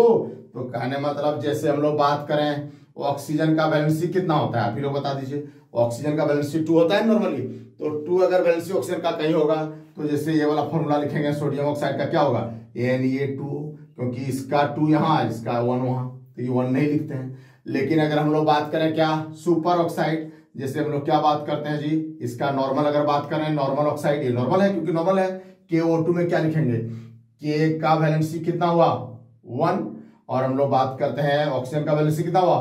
तो कहने मतलब जैसे हम लोग बात करें, ऑक्सीजन का वैलेंसी कितना होता है आप ही लोग बता दीजिए। ऑक्सीजन का वैलेंसी 2 होता है नॉर्मली। तो 2 अगर वैलेंसी ऑक्सीजन का कहीं होगा, तो जैसे ये वाला फॉर्मूला लिखेंगे सोडियम ऑक्साइड का, क्या होगा? Na2, क्योंकि इसका 2 यहाँ, इसका 1 वहां, तो ये 1 नहीं लिखते हैं। लेकिन अगर हम लोग बात करें क्या, सुपर ऑक्साइड, जैसे हम लोग क्या बात करते हैं जी, इसका नॉर्मल अगर बात करें, नॉर्मल ऑक्साइड, ये नॉर्मल है क्योंकि नॉर्मल है। KO2 में क्या लिखेंगे? K का वैलेंसी कितना हुआ? 1। और हम लोग बात करते हैं ऑक्सीजन का वैलेंसी कितना हुआ?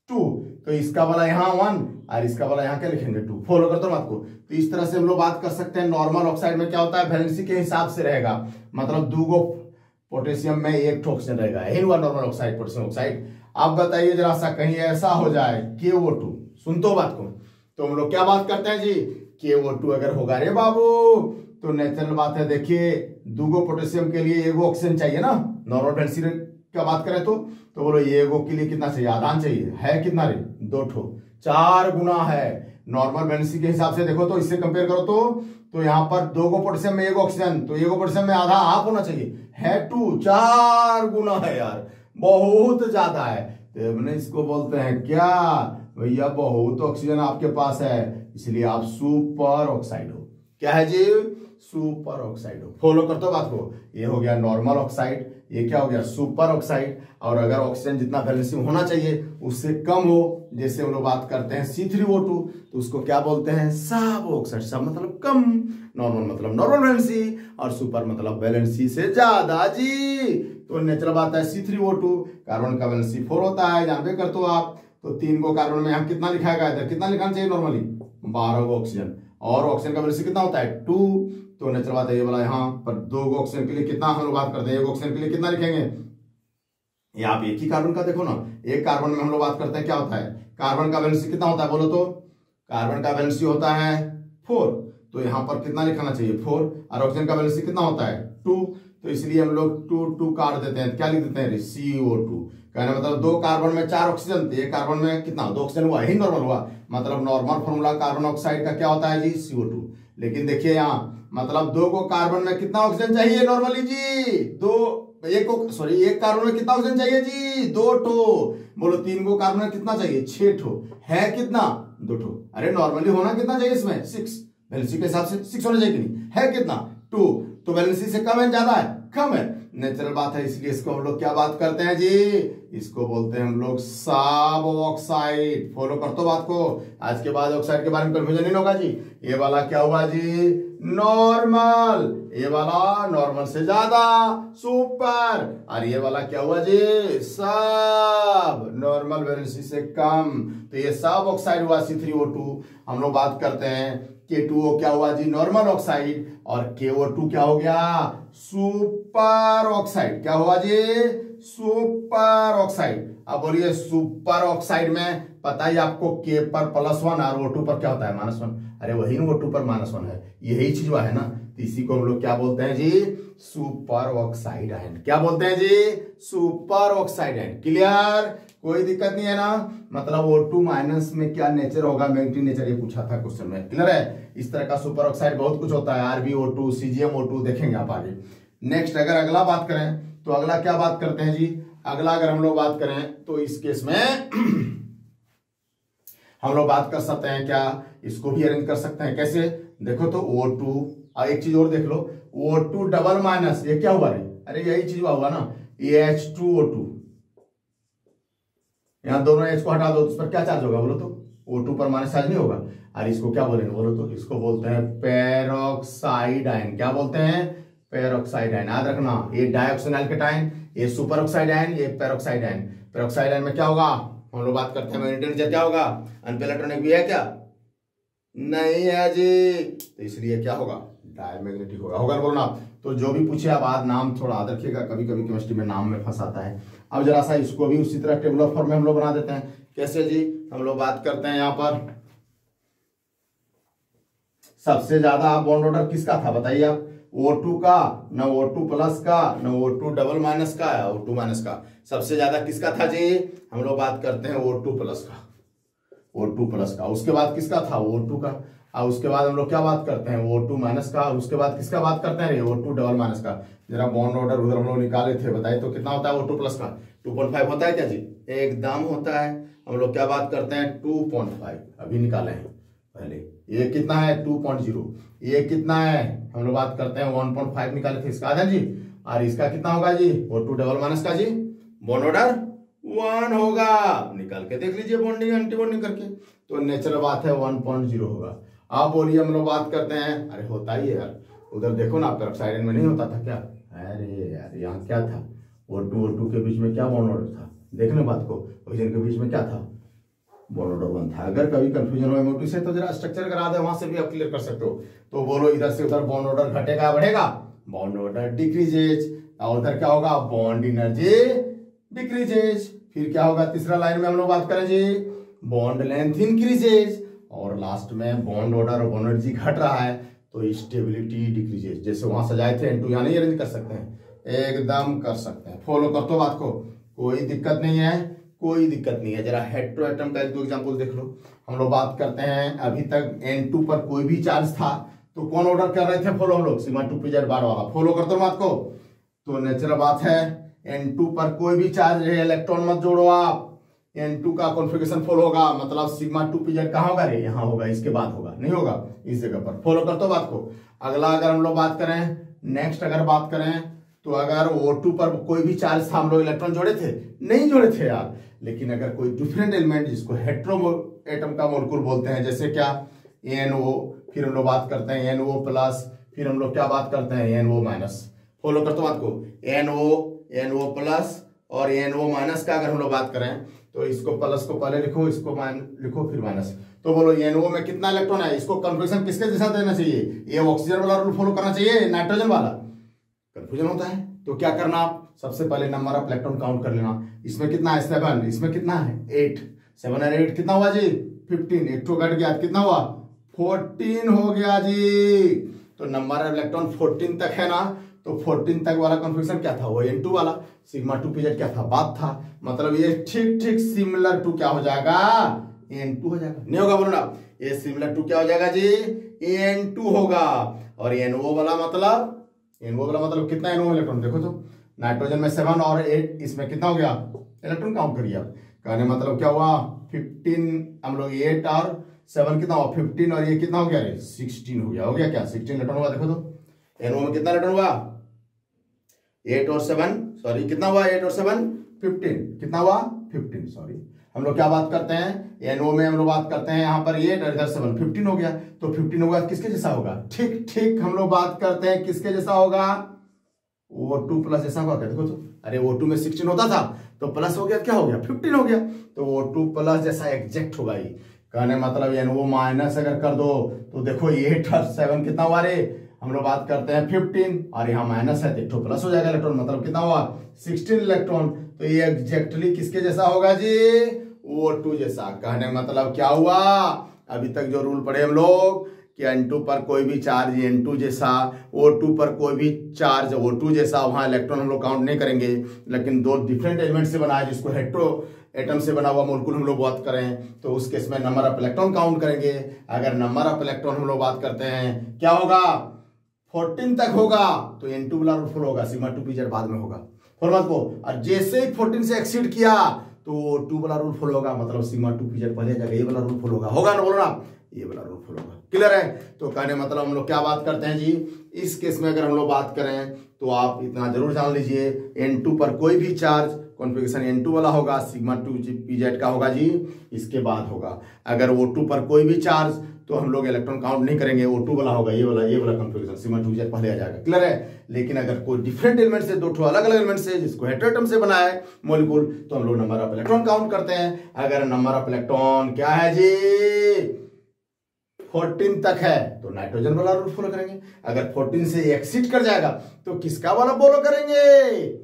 2। तो इसका वाला यहाँ 1 और इसका वाला यहाँ क्या लिखेंगे? 2। फॉलो करते हो बात को? तो इस तरह से हम लोग बात कर सकते हैं। नॉर्मल ऑक्साइड में क्या होता है? वैलेंसी के हिसाब से रहेगा, मतलब 2 पोटेशियम में 1 ऑक्सीजन रहेगा। यही हुआ नॉर्मल ऑक्साइड, पोटेशियम ऑक्साइड। आप बताइए जरा सा, कहीं ऐसा हो जाए KO2, सुनते हो बात को? तो हम लोग क्या बात करते हैं जी? KO2 अगर होगा रे बाबू, तो नेचुरल बात है, देखिए 2 पोटेशियम के लिए 1 ऑक्सीजन चाहिए ना। नॉर्मल वैलेंसी क्या बात करें तो बोलो ये एगो के लिए कितना चाहिए? आधान चाहिए। है कितना रे? 2 ठो, 4 गुना है। नॉर्मल वैलेंसी के हिसाब से देखो तो, इससे कंपेयर करो तो यहाँ पर 2 पोटेशियम में 1 ऑक्सीजन, तो 1 पोटेशियम में आधा हाफ होना चाहिए, है 2, 4 गुना है यार, बहुत ज्यादा है। तो हमने इसको बोलते हैं क्या भैया? बहुत ऑक्सीजन आपके पास है, इसलिए आप सुपर ऑक्साइड हो। क्या है जी? सुपर ऑक्साइड हो। फॉलो करते हो बात को? ये हो गया नॉर्मल ऑक्साइड, ये क्या हो गया? Super oxide. और अगर ऑक्सीजन जितना वैलेंसी होना चाहिए उससे कम हो, जैसे हम लोग बात करते हैं C3O2, तो उसको क्या बोलते हैं? सब ऑक्साइड। सब मतलब कम, नॉर्मल मतलब नॉर्मल वैलेंसी, और सुपर मतलब वैलेंसी से ज्यादा जी। तो नेचुरल बात है C3O2, कार्बन का वैलेंसी 4 होता है, जानते करते हो आप। तो 3 को कार्बन में यहाँ कितना लिखाएगा? इधर कितना लिखाना चाहिए नॉर्मली? 12 ऑक्सीजन। और ऑक्सीजन का वैलेंसी कितना होता है? 2। तो नेचुरल बात है ये वाला यहाँ पर 2 ऑक्सीजन के लिए कितना हम लोग बात करते हैं? 1 ऑक्सीजन के लिए कितना लिखेंगे? ये आप एक ही कार्बन का देखो ना, एक कार्बन में हम लोग बात करते हैं क्या होता है? कार्बन का वैलेंसी कितना होता है बोलो तो? कार्बन का वैलेंसी होता है 4, तो यहाँ पर कितना लिखाना चाहिए? 4। और ऑक्सीजन का वैलेंसी कितना होता है? 2। तो इसलिए हम लोग 2 काट देते हैं, क्या लिख देते हैं? CO2। कहने मतलब 2 कार्बन में 4 ऑक्सीजन, तो एक कार्बन में कितना? 2 ऑक्सीजन हुआ, ही नॉर्मल हुआ। मतलब नॉर्मल फॉर्मूला कार्बन ऑक्साइड का क्या होता है जी? CO2। लेकिन देखिए यहाँ मतलब 2 को कार्बन में कितना ऑक्सीजन चाहिए नॉर्मली जी? 1 कार्बन में कितना ऑक्सीजन चाहिए जी? 2 ठो। बोलो 3 को कार्बन में कितना चाहिए? 6 ठो। है कितना? 2 ठो। अरे नॉर्मली होना कितना चाहिए इसमें? 6। वैलेंसी के हिसाब से 6 होना चाहिए कि नहीं? है कितना? 2। तो वैलेंसी से कम है ज्यादा है? कम है। नेचुरल बात है, इसलिए इसको हम लोग क्या बात करते हैं जी? इसको बोलते हैं हम लोग सब ऑक्साइड। फॉलो करते हो बात को? आज के बाद ऑक्साइड के बारे में कंफ्यूजन नहीं होगा जी। ये वाला क्या हुआ जी? नॉर्मल, ये वाला नॉर्मल से ज्यादा सुपर, और ये वाला क्या हुआ जी सब नॉर्मल वैलेंसी से कम। तो ये सब ऑक्साइड हुआ C3O2। हम लोग बात करते हैं K2O क्या हुआ जी नॉर्मल ऑक्साइड, और KO2 क्या हो गया सुपर ऑक्साइड। क्या हुआ जी सुपर ऑक्साइड। अब बोलिए सुपर ऑक्साइड में पता ही आपको K पर +1 और O2 पर क्या होता है -1। अरे वही ना O2 पर -1 है, यही चीज है ना। तो इसी को हम लोग क्या बोलते हैं जी सुपर ऑक्साइड आयन। क्या बोलते हैं जी सुपर ऑक्साइड आयन। क्लियर, कोई दिक्कत नहीं है ना। मतलब O2- में क्या नेचर होगा, मैग्नेटिक नेचर, ये पूछा था क्वेश्चन में। क्लियर है, इस तरह का सुपर ऑक्साइड बहुत कुछ होता है, RbO2 CgMO2 देखेंगे आप आगे। नेक्स्ट अगर अगला बात करें तो अगला क्या बात करते हैं जी, अगला अगर हम लोग बात करें तो इस केस में हम लोग बात कर सकते हैं क्या, इसको भी अरेंज कर सकते हैं। कैसे देखो तो O2, और एक चीज और देख लो O2 डबल माइनस, ये क्या हुआ रे, अरे यही चीज हुआ ना H2O2। यहां दोनों H को हटा दो तो उस पर क्या चार्ज होगा बोलो तो, O2 पर माइनस चार्ज नहीं होगा। और इसको क्या बोलेंगे बोलो तो, इसको बोलते हैं पेरोक्साइड आयन। क्या बोलते हैं पेरोक्साइड आयन। याद रखना, ये डाइऑक्सिनल केटायन, ये सुपर ऑक्साइड आयन, ये पेरोक्साइड आयन। पेरोक्साइड आयन में क्या होगा, हम लोग बात करते हैं मैग्नेटिक नेचर क्या होगा, अनपेलेक्ट्रॉनिक भी है क्या, नहीं है जी, तो इसलिए क्या होगा डायमैग्नेटिक होगा। होगा बोलो ना। तो जो भी पूछे आप आज नाम थोड़ा याद रखिएगा, कभी कभी केमिस्ट्री में नाम में फंसाता है। अब जरा सा इसको भी उसी तरह टेबल ऑफ फॉर्म में हम लोग बना देते हैं। कैसे जी, हम लोग बात करते हैं यहां पर सबसे ज्यादा बॉन्ड ऑर्डर किसका था बताइए आप, O2 का, न O2 प्लस का, न O2 डबल माइनस का, O2 माइनस का। सबसे ज्यादा किसका था जी, हम लोग बात करते हैं O2 प्लस का, O2 प्लस का। उसके बाद किसका था O2 का, और उसके बाद हम लोग क्या बात करते हैं O2 माइनस का, और उसके बाद किसका बात करते हैं O2 डबल माइनस का। जरा बॉन्ड ऑर्डर उधर हम लोग निकाले थे, बताइए तो कितना होता है O2 प्लस का, 2.5 होता है क्या जी, एकदम होता है। हम लोग क्या बात करते हैं 2.5, अभी निकाले हैं पहले। ये कितना है 2.0, ये कितना है हम लोग बात करते हैं 1.5 निकाले थे इसका आधा जी, और इसका कितना होगा जी O2 डबल माइनस का जी बॉन्ड ऑर्डर 1 होगा। निकाल के देख लीजिए बॉन्डिंग एंटी बॉन्डिंग करके, तो नेचुरल बात है 1.0 होगा। आप बोलिए हम लोग बात करते हैं, अरे होता ही है यार, उधर देखो ना पेरोक्साइड में नहीं होता था क्या, अरे यार यहाँ क्या था O2 के बीच में क्या बॉन्ड ऑर्डर था, देखने बात को, ऑक्सीजन के बीच में क्या था बॉन्ड ऑर्डर 1 था। अगर कभी कंफ्यूजन हो MO2 से तो जरा स्ट्रक्चर करा दे, वहां से भी आप क्लियर कर सकते हो। तो बोलो इधर से उधर बॉन्ड ऑर्डर घटेगा बढ़ेगा, बॉन्ड ऑर्डर डिक्रीजेज, और उधर क्या होगा बॉन्ड एनर्जी डिक्रीजेज। फिर क्या होगा तीसरा लाइन में हम लोग बात करें जी बॉन्ड लेंथ इंक्रीजेज, और लास्ट में बॉन्ड ऑर्डर और बॉन्ड एनर्जी घट रहा है तो स्टेबिलिटी डिक्रीजेज। जैसे वहां सजाए थे N2 यहाँ नहीं अरेंज कर सकते हैं, एकदम कर सकते हैं। फॉलो कर तो बात को, कोई दिक्कत नहीं है, कोई दिक्कत नहीं है। जरा हेटेरो एटम का 1-2 एग्जांपल देख लो। हम लोग बात करते हैं अभी तक N2 पर कोई भी चार्ज था तो कौन ऑर्डर कर रहे थे फॉलो हम लोग, सिग्मा 2pz बार वाला। फॉलो करते हो बात को, तो नेचुरल बात है N2 पर कोई भी चार्ज है, इलेक्ट्रॉन मत जोड़ो आप, N2 का कॉन्फ़िगरेशन फॉलो होगा, मतलब सिग्मा 2pz कहाँ होगा रे, यहाँ होगा, इसके बाद होगा, नहीं होगा इस जगह पर। फॉलो करते हो बात को। अगला अगर हम लोग बात करें, नेक्स्ट अगर बात करें तो अगर O2 पर कोई भी चार्ज था, हम लोग इलेक्ट्रॉन जोड़े थे, नहीं जोड़े थे यार, लेकिन अगर कोई डिफरेंट एलिमेंट जिसको हेटेरो एटम का मोलिक्यूल बोलते हैं, जैसे क्या NO, फिर हम लोग बात करते हैं NO प्लस, फिर हम लोग क्या बात करते हैं NO माइनस। फॉलो करते हो बात को, NO प्लस और NO माइनस का अगर हम लोग बात करें तो इसको प्लस को पहले लिखो, इसको लिखो फिर माइनस। तो बोलो NO में कितना इलेक्ट्रॉन है, इसको कन्फर्मेशन किसके जैसा देना चाहिए, ये ऑक्सीजन वाला रूल फॉलो करना चाहिए नाइट्रोजन वाला, कंफ्यूजन होता है। तो क्या करना आप, सबसे पहले नंबर ऑफ इलेक्ट्रॉन काउंट कर लेना। इसमें कितना है 7, इसमें कितना है 8, 7 और 8 कितना हुआ जी 15, एक तो घट गया कितना हुआ 14 हो गया जी। तो नंबर ऑफ इलेक्ट्रॉन 14 तक है ना, तो 14 तक वाला कन्फ्यूजन क्या था, वो N2 वाला, सिग्मा 2pz क्या था बात था, मतलब ये ठीक ठीक सिमिलर टू क्या हो जाएगा N2 हो जाएगा, नहीं होगा बोलो ना, ये सिमिलर टू क्या हो जाएगा जी N2 होगा। और NO वाला मतलब कितना NO इलेक्ट्रॉन, देखो तो नाइट्रोजन में 7 और 8, इसमें कितना हो गया इलेक्ट्रॉन काउंट करिए आप, कहने मतलब क्या हुआ 15, हम लोग 8 और 7 कितना हुआ 15, और ये कितना हो गया 16 हो गया, क्या 16 इलेक्ट्रॉन हुआ। देखो तो NO में कितना इलेक्ट्रॉन हुआ 8 और 7, सॉरी कितना हुआ 8 और 7 15, कितना हुआ 15 सॉरी। हम लोग क्या बात करते हैं, NO में हम लोग बात करते हैं यहाँ पर 8 और इधर 7, 15 हो गया। तो 15 होगा किसके जैसा होगा, ठीक ठीक हम लोग बात करते हैं किसके जैसा होगा, O2 प्लस जैसा होगा क्या, देखो तो, अरे O2 में 16 होता था तो प्लस हो गया, क्या हो गया 15 हो गया, तो O2 प्लस जैसा एग्जैक्ट होगा ये। कहने मतलब NO माइनस अगर कर दो तो देखो 8 और 7 कितना हुआ रे, हम लोग बात करते हैं 15 और यहाँ माइनस है तो एक प्लस हो जाएगा इलेक्ट्रॉन, मतलब कितना हुआ 16 इलेक्ट्रॉन। तो ये एग्जैक्टली किसके जैसा होगा जी, O2 जैसा। कहने मतलब क्या हुआ, अभी तक जो रूल पढ़े हम लोग कि N2 पर कोई भी चार्ज N2 जैसा, O2 पर कोई भी चार्ज O2 जैसा, वहां इलेक्ट्रॉन हम लोग काउंट नहीं करेंगे, लेकिन दो डिफरेंट एलिमेंट से बना है जिसको हेटेरो एटम से बना हुआ मोलिक्यूल हम लोग बात करें तो उस केस में नंबर ऑफ इलेक्ट्रॉन काउंट करेंगे। अगर नंबर ऑफ इलेक्ट्रॉन हम लोग बात करते हैं क्या होगा 14 तक होगा तो N2 वाला रूल फॉलो होगा, सिग्मा 2pz बाद में होगा फॉर्मूला को, और जैसे ही 14 से एक्सीड किया तो 2 वाला रूल फॉलो होगा, मतलब सिग्मा 2pz पहले जाएगा, ये वाला रूल फॉलो होगा ना, बोलो ना, ये वाला रूल फॉलो होगा। क्लियर है। तो कहने मतलब हम लोग क्या बात करते हैं जी, इस केस में अगर हम लोग बात करें तो आप इतना जरूर जान लीजिए N2 पर कोई भी चार्ज कॉन्फ़िगरेशन N2 वाला होगा, सिग्मा 2pz का होगा जी, इसके बाद होगा। अगर O2 पर कोई भी चार्ज तो हम लोग इलेक्ट्रॉन काउंट नहीं करेंगे, O2 वाला होगा, ये वाला कॉन्फ़िगरेशन सिग्मा 2pz पहले आ जाएगा। क्लियर है। लेकिन अगर कोई डिफरेंट एलिमेंट से, दो अलग अलग एलिमेंट से जिसको हेटेरोएटम से बना है मॉलिक्यूल, तो हम लोग नंबर ऑफ इलेक्ट्रॉन काउंट करते हैं। अगर नंबर ऑफ इलेक्ट्रॉन क्या है जी 14 तक है तो नाइट्रोजन वाला रूल फॉलो करेंगे, अगर 14 से एक्सीड कर जाएगा तो किसका वाला फॉलो करेंगे,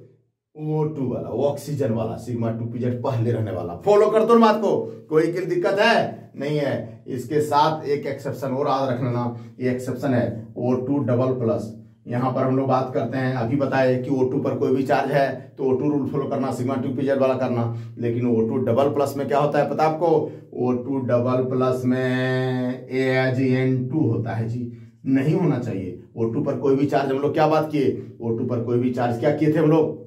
O2 वाला, वो ऑक्सीजन वाला, सिग्मा 2pz पहले रहने वाला। फॉलो कर दो बात को, कोई की दिक्कत है नहीं है। इसके साथ एक एक्सेप्शन और याद रखना, ये एक्सेप्शन है O2 डबल प्लस। यहां पर हम लोग बात करते हैं, अभी बताए कि O2 पर कोई भी चार्ज है तो O2 रूल फॉलो करना, सिग्मा 2pz वाला करना, लेकिन O2 डबल प्लस में क्या होता है पता आपको, O2 डबल प्लस में AgN2 होता है जी, नहीं होना चाहिए। O2 पर कोई भी चार्ज हम लोग क्या बात किए, O2 पर कोई भी चार्ज क्या किए थे हम लोग,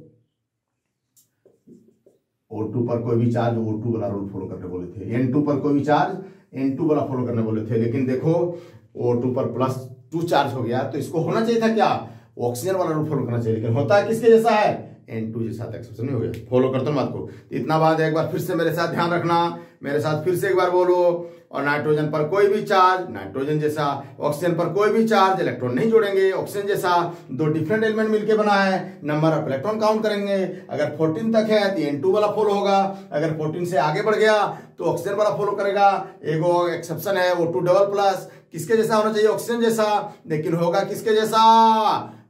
O2 पर कोई भी चार्ज O2 वाला रूल फॉलो करने बोले थे, N2 पर कोई भी चार्ज N2 वाला फॉलो करने बोले थे, लेकिन देखो O2 पर +2 चार्ज हो गया तो इसको होना चाहिए था क्या, ऑक्सीजन वाला रूल फॉलो करना चाहिए, लेकिन होता है किसके जैसा है, N2 जैसा। एक्सेप्शन नहीं हो गया। फॉलो करते हो बात को। इतना बात एक बार फिर से मेरे साथ ध्यान रखना, मेरे साथ फिर से एक बार बोलो। और नाइट्रोजन पर कोई भी चार्ज नाइट्रोजन जैसा, ऑक्सीजन पर कोई भी चार्ज इलेक्ट्रॉन नहीं जोड़ेंगे ऑक्सीजन जैसा, दो डिफरेंट एलिमेंट मिलकर बना है, नंबर ऑफ इलेक्ट्रॉन काउंट करेंगे। अगर 14 तक है तो N2 वाला फॉलो होगा, अगर 14 से आगे बढ़ गया तो ऑक्सीजन वाला फॉलो करेगा। एगो एक्सेप्शन है O2 डबल प्लस, किसके जैसा होना चाहिए, ऑक्सीजन जैसा, लेकिन होगा किसके जैसा,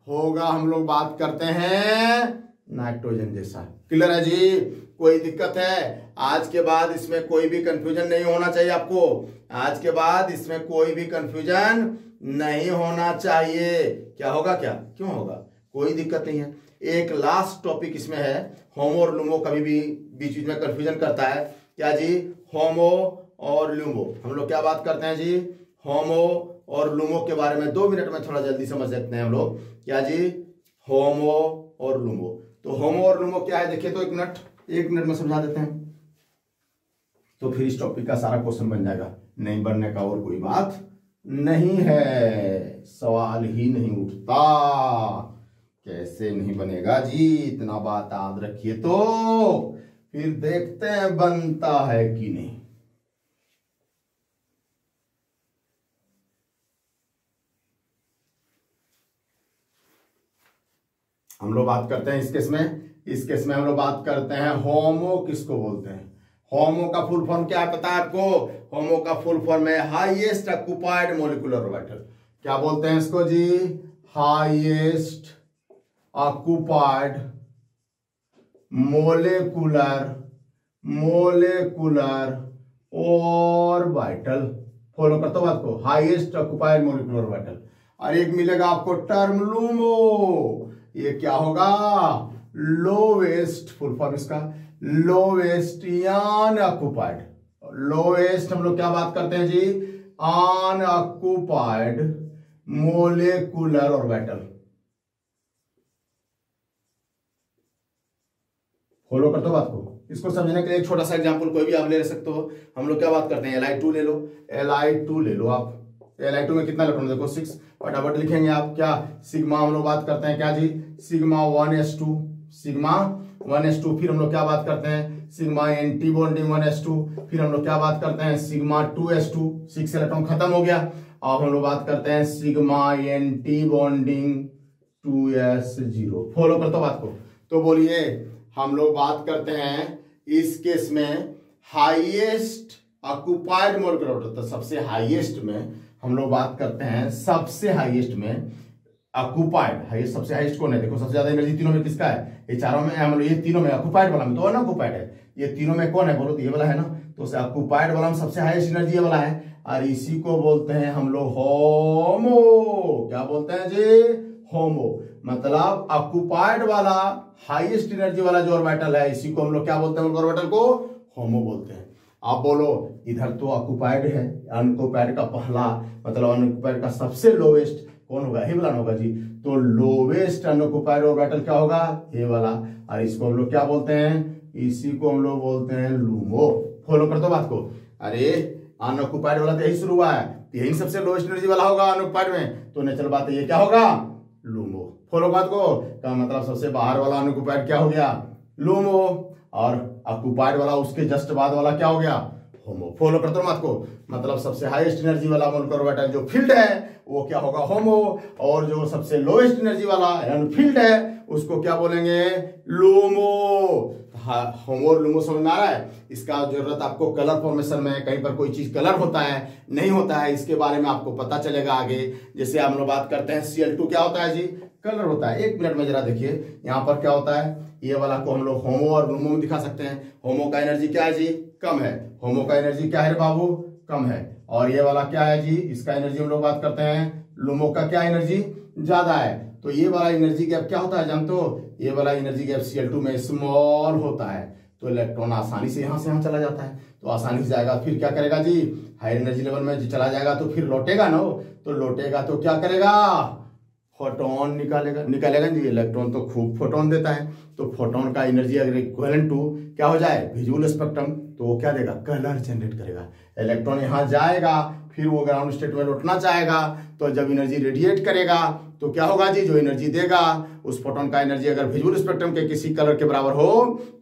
होगा हम लोग बात करते हैं नाइट्रोजन जैसा। क्लियर है जी, कोई दिक्कत है? आज के बाद इसमें कोई भी कंफ्यूजन नहीं होना चाहिए आपको, आज के बाद इसमें कोई भी कंफ्यूजन नहीं होना चाहिए। क्या होगा, क्या क्यों होगा, कोई दिक्कत नहीं है। एक लास्ट टॉपिक इसमें है, होमो और लुमो कभी भी बीच बीच में कंफ्यूजन करता है। क्या जी, होमो और लुमो, हम लोग क्या बात करते हैं जी, होमो और लुमो के बारे में 2 मिनट में थोड़ा जल्दी समझ सकते हैं हम लोग। क्या जी, होमो और लुमो। तो होमो और लुमो क्या है देखिए तो 1 मिनट में समझा देते हैं, तो फिर इस टॉपिक का सारा क्वेश्चन बन जाएगा। नहीं बनने का और कोई बात नहीं है, सवाल ही नहीं उठता। कैसे नहीं बनेगा जी, इतना बात याद रखिए, तो फिर देखते हैं बनता है कि नहीं। हम लोग बात करते हैं इस केस में हम लोग बात करते हैं होमो किसको बोलते हैं। होमो का फुल फॉर्म क्या पता है आपको, होमो का फुल फॉर्म है हाईएस्ट ऑक्युपाइड मॉलिक्यूलर ऑर्बिटल। क्या बोलते हैं इसको जी, highest occupied molecular orbital. Follow करते हो बात को, हाईएस्ट ऑक्युपाइड मॉलिक्यूलर ऑर्बिटल। और एक मिलेगा आपको टर्म लूमो, ये क्या होगा, लोवेस्ट, फुल फॉर्म इसका लोवेस्ट अनऑक्युपाइड। लोवेस्ट हम लोग क्या बात करते हैं जी, अनऑक्युपाइड मोलेकुलर ऑर्बिटल। फॉलो करते हो बात को। इसको समझने के लिए एक छोटा सा एग्जांपल कोई भी आप ले सकते हो। हम लोग क्या बात करते हैं, Li2 ले लो, Li2 ले लो आप। Li2 में कितना इलेक्ट्रॉन देखो 6, फटाफट लिखेंगे आप। क्या सिग्मा हम लोग बात करते हैं क्या जी, सिग्मा 1s2, फिर हम लोग क्या बात करते हैं सिग्मा एंटी बॉन्डिंग 1s2। फिर हम लोग क्या बात करते हैं, सिग्मा 2s2, 6 इलेक्ट्रॉन खत्म हो गया। अब हम लोग बात करते हैं sigma anti bonding 2s0। Follow करते हो बात को। तो बोलिए हम लोग बात करते हैं इस केस में हाईएस्ट ऑक्युपाइड मोलेकुलर ऑर्बिटल, तो सबसे हाईएस्ट में हम लोग बात करते हैं, सबसे हाईएस्ट में ऑक्युपाइड। हाईएस्ट सबसे हाईएस्ट कौन है, देखो सबसे ज्यादा एनर्जी तीनों में किसका है, ये चारों में, हम लोग ये तीनों में ऑक्युपाइड वाला में तो अनऑक्युपाइड है, ये तीनों में कौन है बोलो, तो ये वाला है ना। तो ऑक्युपाइड वाला में सबसे हाईएस्ट एनर्जी वाला है, और इसी को बोलते हैं हम लोग होमो। क्या बोलते हैं जी, होमो। मतलब ऑक्युपाइड वाला हाईएस्ट एनर्जी वाला जो ऑर्बिटल है, इसी को हम लोग क्या बोलते हैं, ऑर्बिटल को होमो बोलते हैं। आप बोलो इधर तो ऑक्युपाइड है, अनऑक्युपाइड का पहला, मतलब अनऑक्युपाइड का सबसे लोवेस्ट कौन होगा, ये वाला होगा जी। तो लोवेस्ट अनऑक्युपाइड ऑर्बिटल क्या होगा, ये वाला, और इसको हम लोग क्या बोलते हैं, इसी को हम लोग बोलते हैं लूमो। फॉलो कर दो बात को। अरे अनऑक्युपाइड वाला तो यही शुरू हुआ है, यही सबसे लोवेस्ट एनर्जी वाला होगा अनऑक्युपाइड में, तो नेचुरल बात है ये क्या होगा, लूमो। फॉलो बात को, का मतलब सबसे बाहर वाला अनऑक्युपाइड क्या हो गया, लूमो, और ऑक्युपाइड वाला उसके जस्ट बाद वाला क्या हो गया, होमो। फॉलो करते हो बात को। मतलब सबसे हाईएस्ट एनर्जी वाला मोलेकुलर ऑर्बिटल जो फील्ड है वो क्या होगा, होमो, और जो सबसे लोएस्ट एनर्जी वाला फील्ड है उसको क्या बोलेंगे, लूमो। होमो और लूमो समझ में आ रहा है। इसका जरूरत आपको कलर फॉर्मेशन में, कहीं पर कोई चीज कलर होता है नहीं होता है, इसके बारे में आपको पता चलेगा आगे। जैसे हम लोग बात करते हैं Cl2 क्या होता है जी, कलर होता है। एक मिनट में जरा देखिए यहाँ पर क्या होता है, ये वाला को हम लोग होमो और लूमो में दिखा सकते हैं। होमो का एनर्जी क्या है जी, कम है। होमो का एनर्जी क्या है बाबू, कम है। और ये वाला क्या है जी, इसका एनर्जी हम लोग बात करते हैं, लूमो का क्या एनर्जी ज्यादा है। तो ये वाला एनर्जी गैप क्या होता है जानते हो, ये वाला एनर्जी गैप Cl2 में स्मॉल होता है, तो इलेक्ट्रॉन आसानी से यहाँ से यहाँ चला जाता है, तो आसानी से जाएगा। फिर क्या करेगा जी, हाई एनर्जी लेवल में चला जाएगा तो फिर लौटेगा ना, तो लौटेगा तो क्या करेगा, फोटोन निकालेगा जी। इलेक्ट्रॉन तो खूब फोटोन देता है, तो फोटोन का एनर्जी अगर इक्विवेलेंट टू क्या हो जाए, विजुअल स्पेक्ट्रम, तो वो क्या देगा, कलर जनरेट करेगा। इलेक्ट्रॉन यहाँ जाएगा, फिर वो ग्राउंड स्टेट में लौटना चाहेगा, तो जब एनर्जी रेडिएट करेगा तो क्या होगा जी, जो एनर्जी देगा उस फोटोन का एनर्जी अगर विजुअल स्पेक्ट्रम के किसी कलर के बराबर हो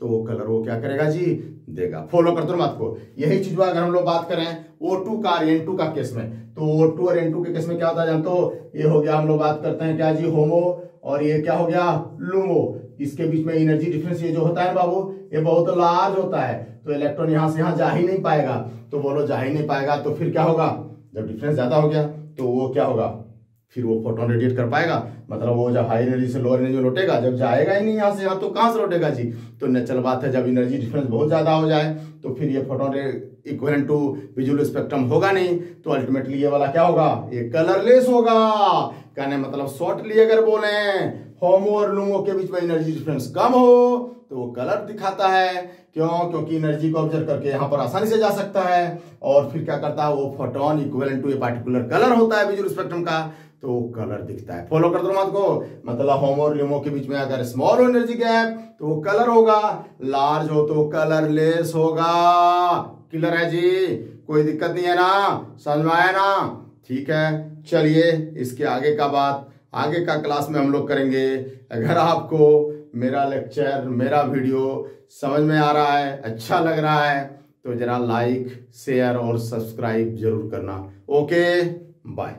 तो वो कलर वो क्या करेगा जी, देगा। फॉलो करते हो बात को। यही चीज अगर हम लोग बात करें O2 का N2 का केस में, तो O2 और N2 के केस में क्या होता है जानते हो, ये हो गया हम लोग बात करते हैं क्या जी, होमो, और ये क्या हो गया, लूमो। इसके बीच में एनर्जी डिफरेंस ये जो होता है बाबू, ये बहुत लार्ज होता है, तो इलेक्ट्रॉन यहाँ से यहाँ जा ही नहीं पाएगा। तो बोलो जा ही नहीं पाएगा तो फिर क्या होगा, जब डिफरेंस ज्यादा हो गया तो वो क्या होगा, फिर वो फोटोन रेडिएट कर पाएगा। मतलब वो जब हाई एनर्जी से लोअर एनर्जी में लौटेगा, जब जाएगा ही नहीं यहाँ से यहाँ तो कहाँ से लौटेगा जी। तो नेचुरल बात है, जब एनर्जी डिफरेंस बहुत ज्यादा हो जाए तो फिर ये photon equivalent to visual spectrum होगा नहीं, तो अल्टीमेटली ये वाला क्या होगा, ये कलरलेस होगा। कहने मतलब शॉर्टली अगर बोले होमो और लूमो के बीच में एनर्जी डिफरेंस कम हो तो वो कलर दिखाता है। क्यों, क्योंकि एनर्जी को ऑब्जर्व करके यहाँ पर आसानी से जा सकता है, और फिर क्या करता है, वो photon equivalent to a particular colour होता है विजुअल स्पेक्ट्रम का, तो कलर दिखता है। फॉलो कर दो बात को। मतलब होमो और लूमो के बीच में अगर स्मॉल हो एनर्जी गैप तो वो कलर होगा, लार्ज हो तो कलरलेस होगा। क्लियर है जी, कोई दिक्कत नहीं है ना, समझ में आया ना, ठीक है। चलिए इसके आगे का बात आगे का क्लास में हम लोग करेंगे। अगर आपको मेरा लेक्चर, मेरा वीडियो समझ में आ रहा है, अच्छा लग रहा है, तो जरा लाइक, शेयर और सब्सक्राइब जरूर करना। Okay, bye.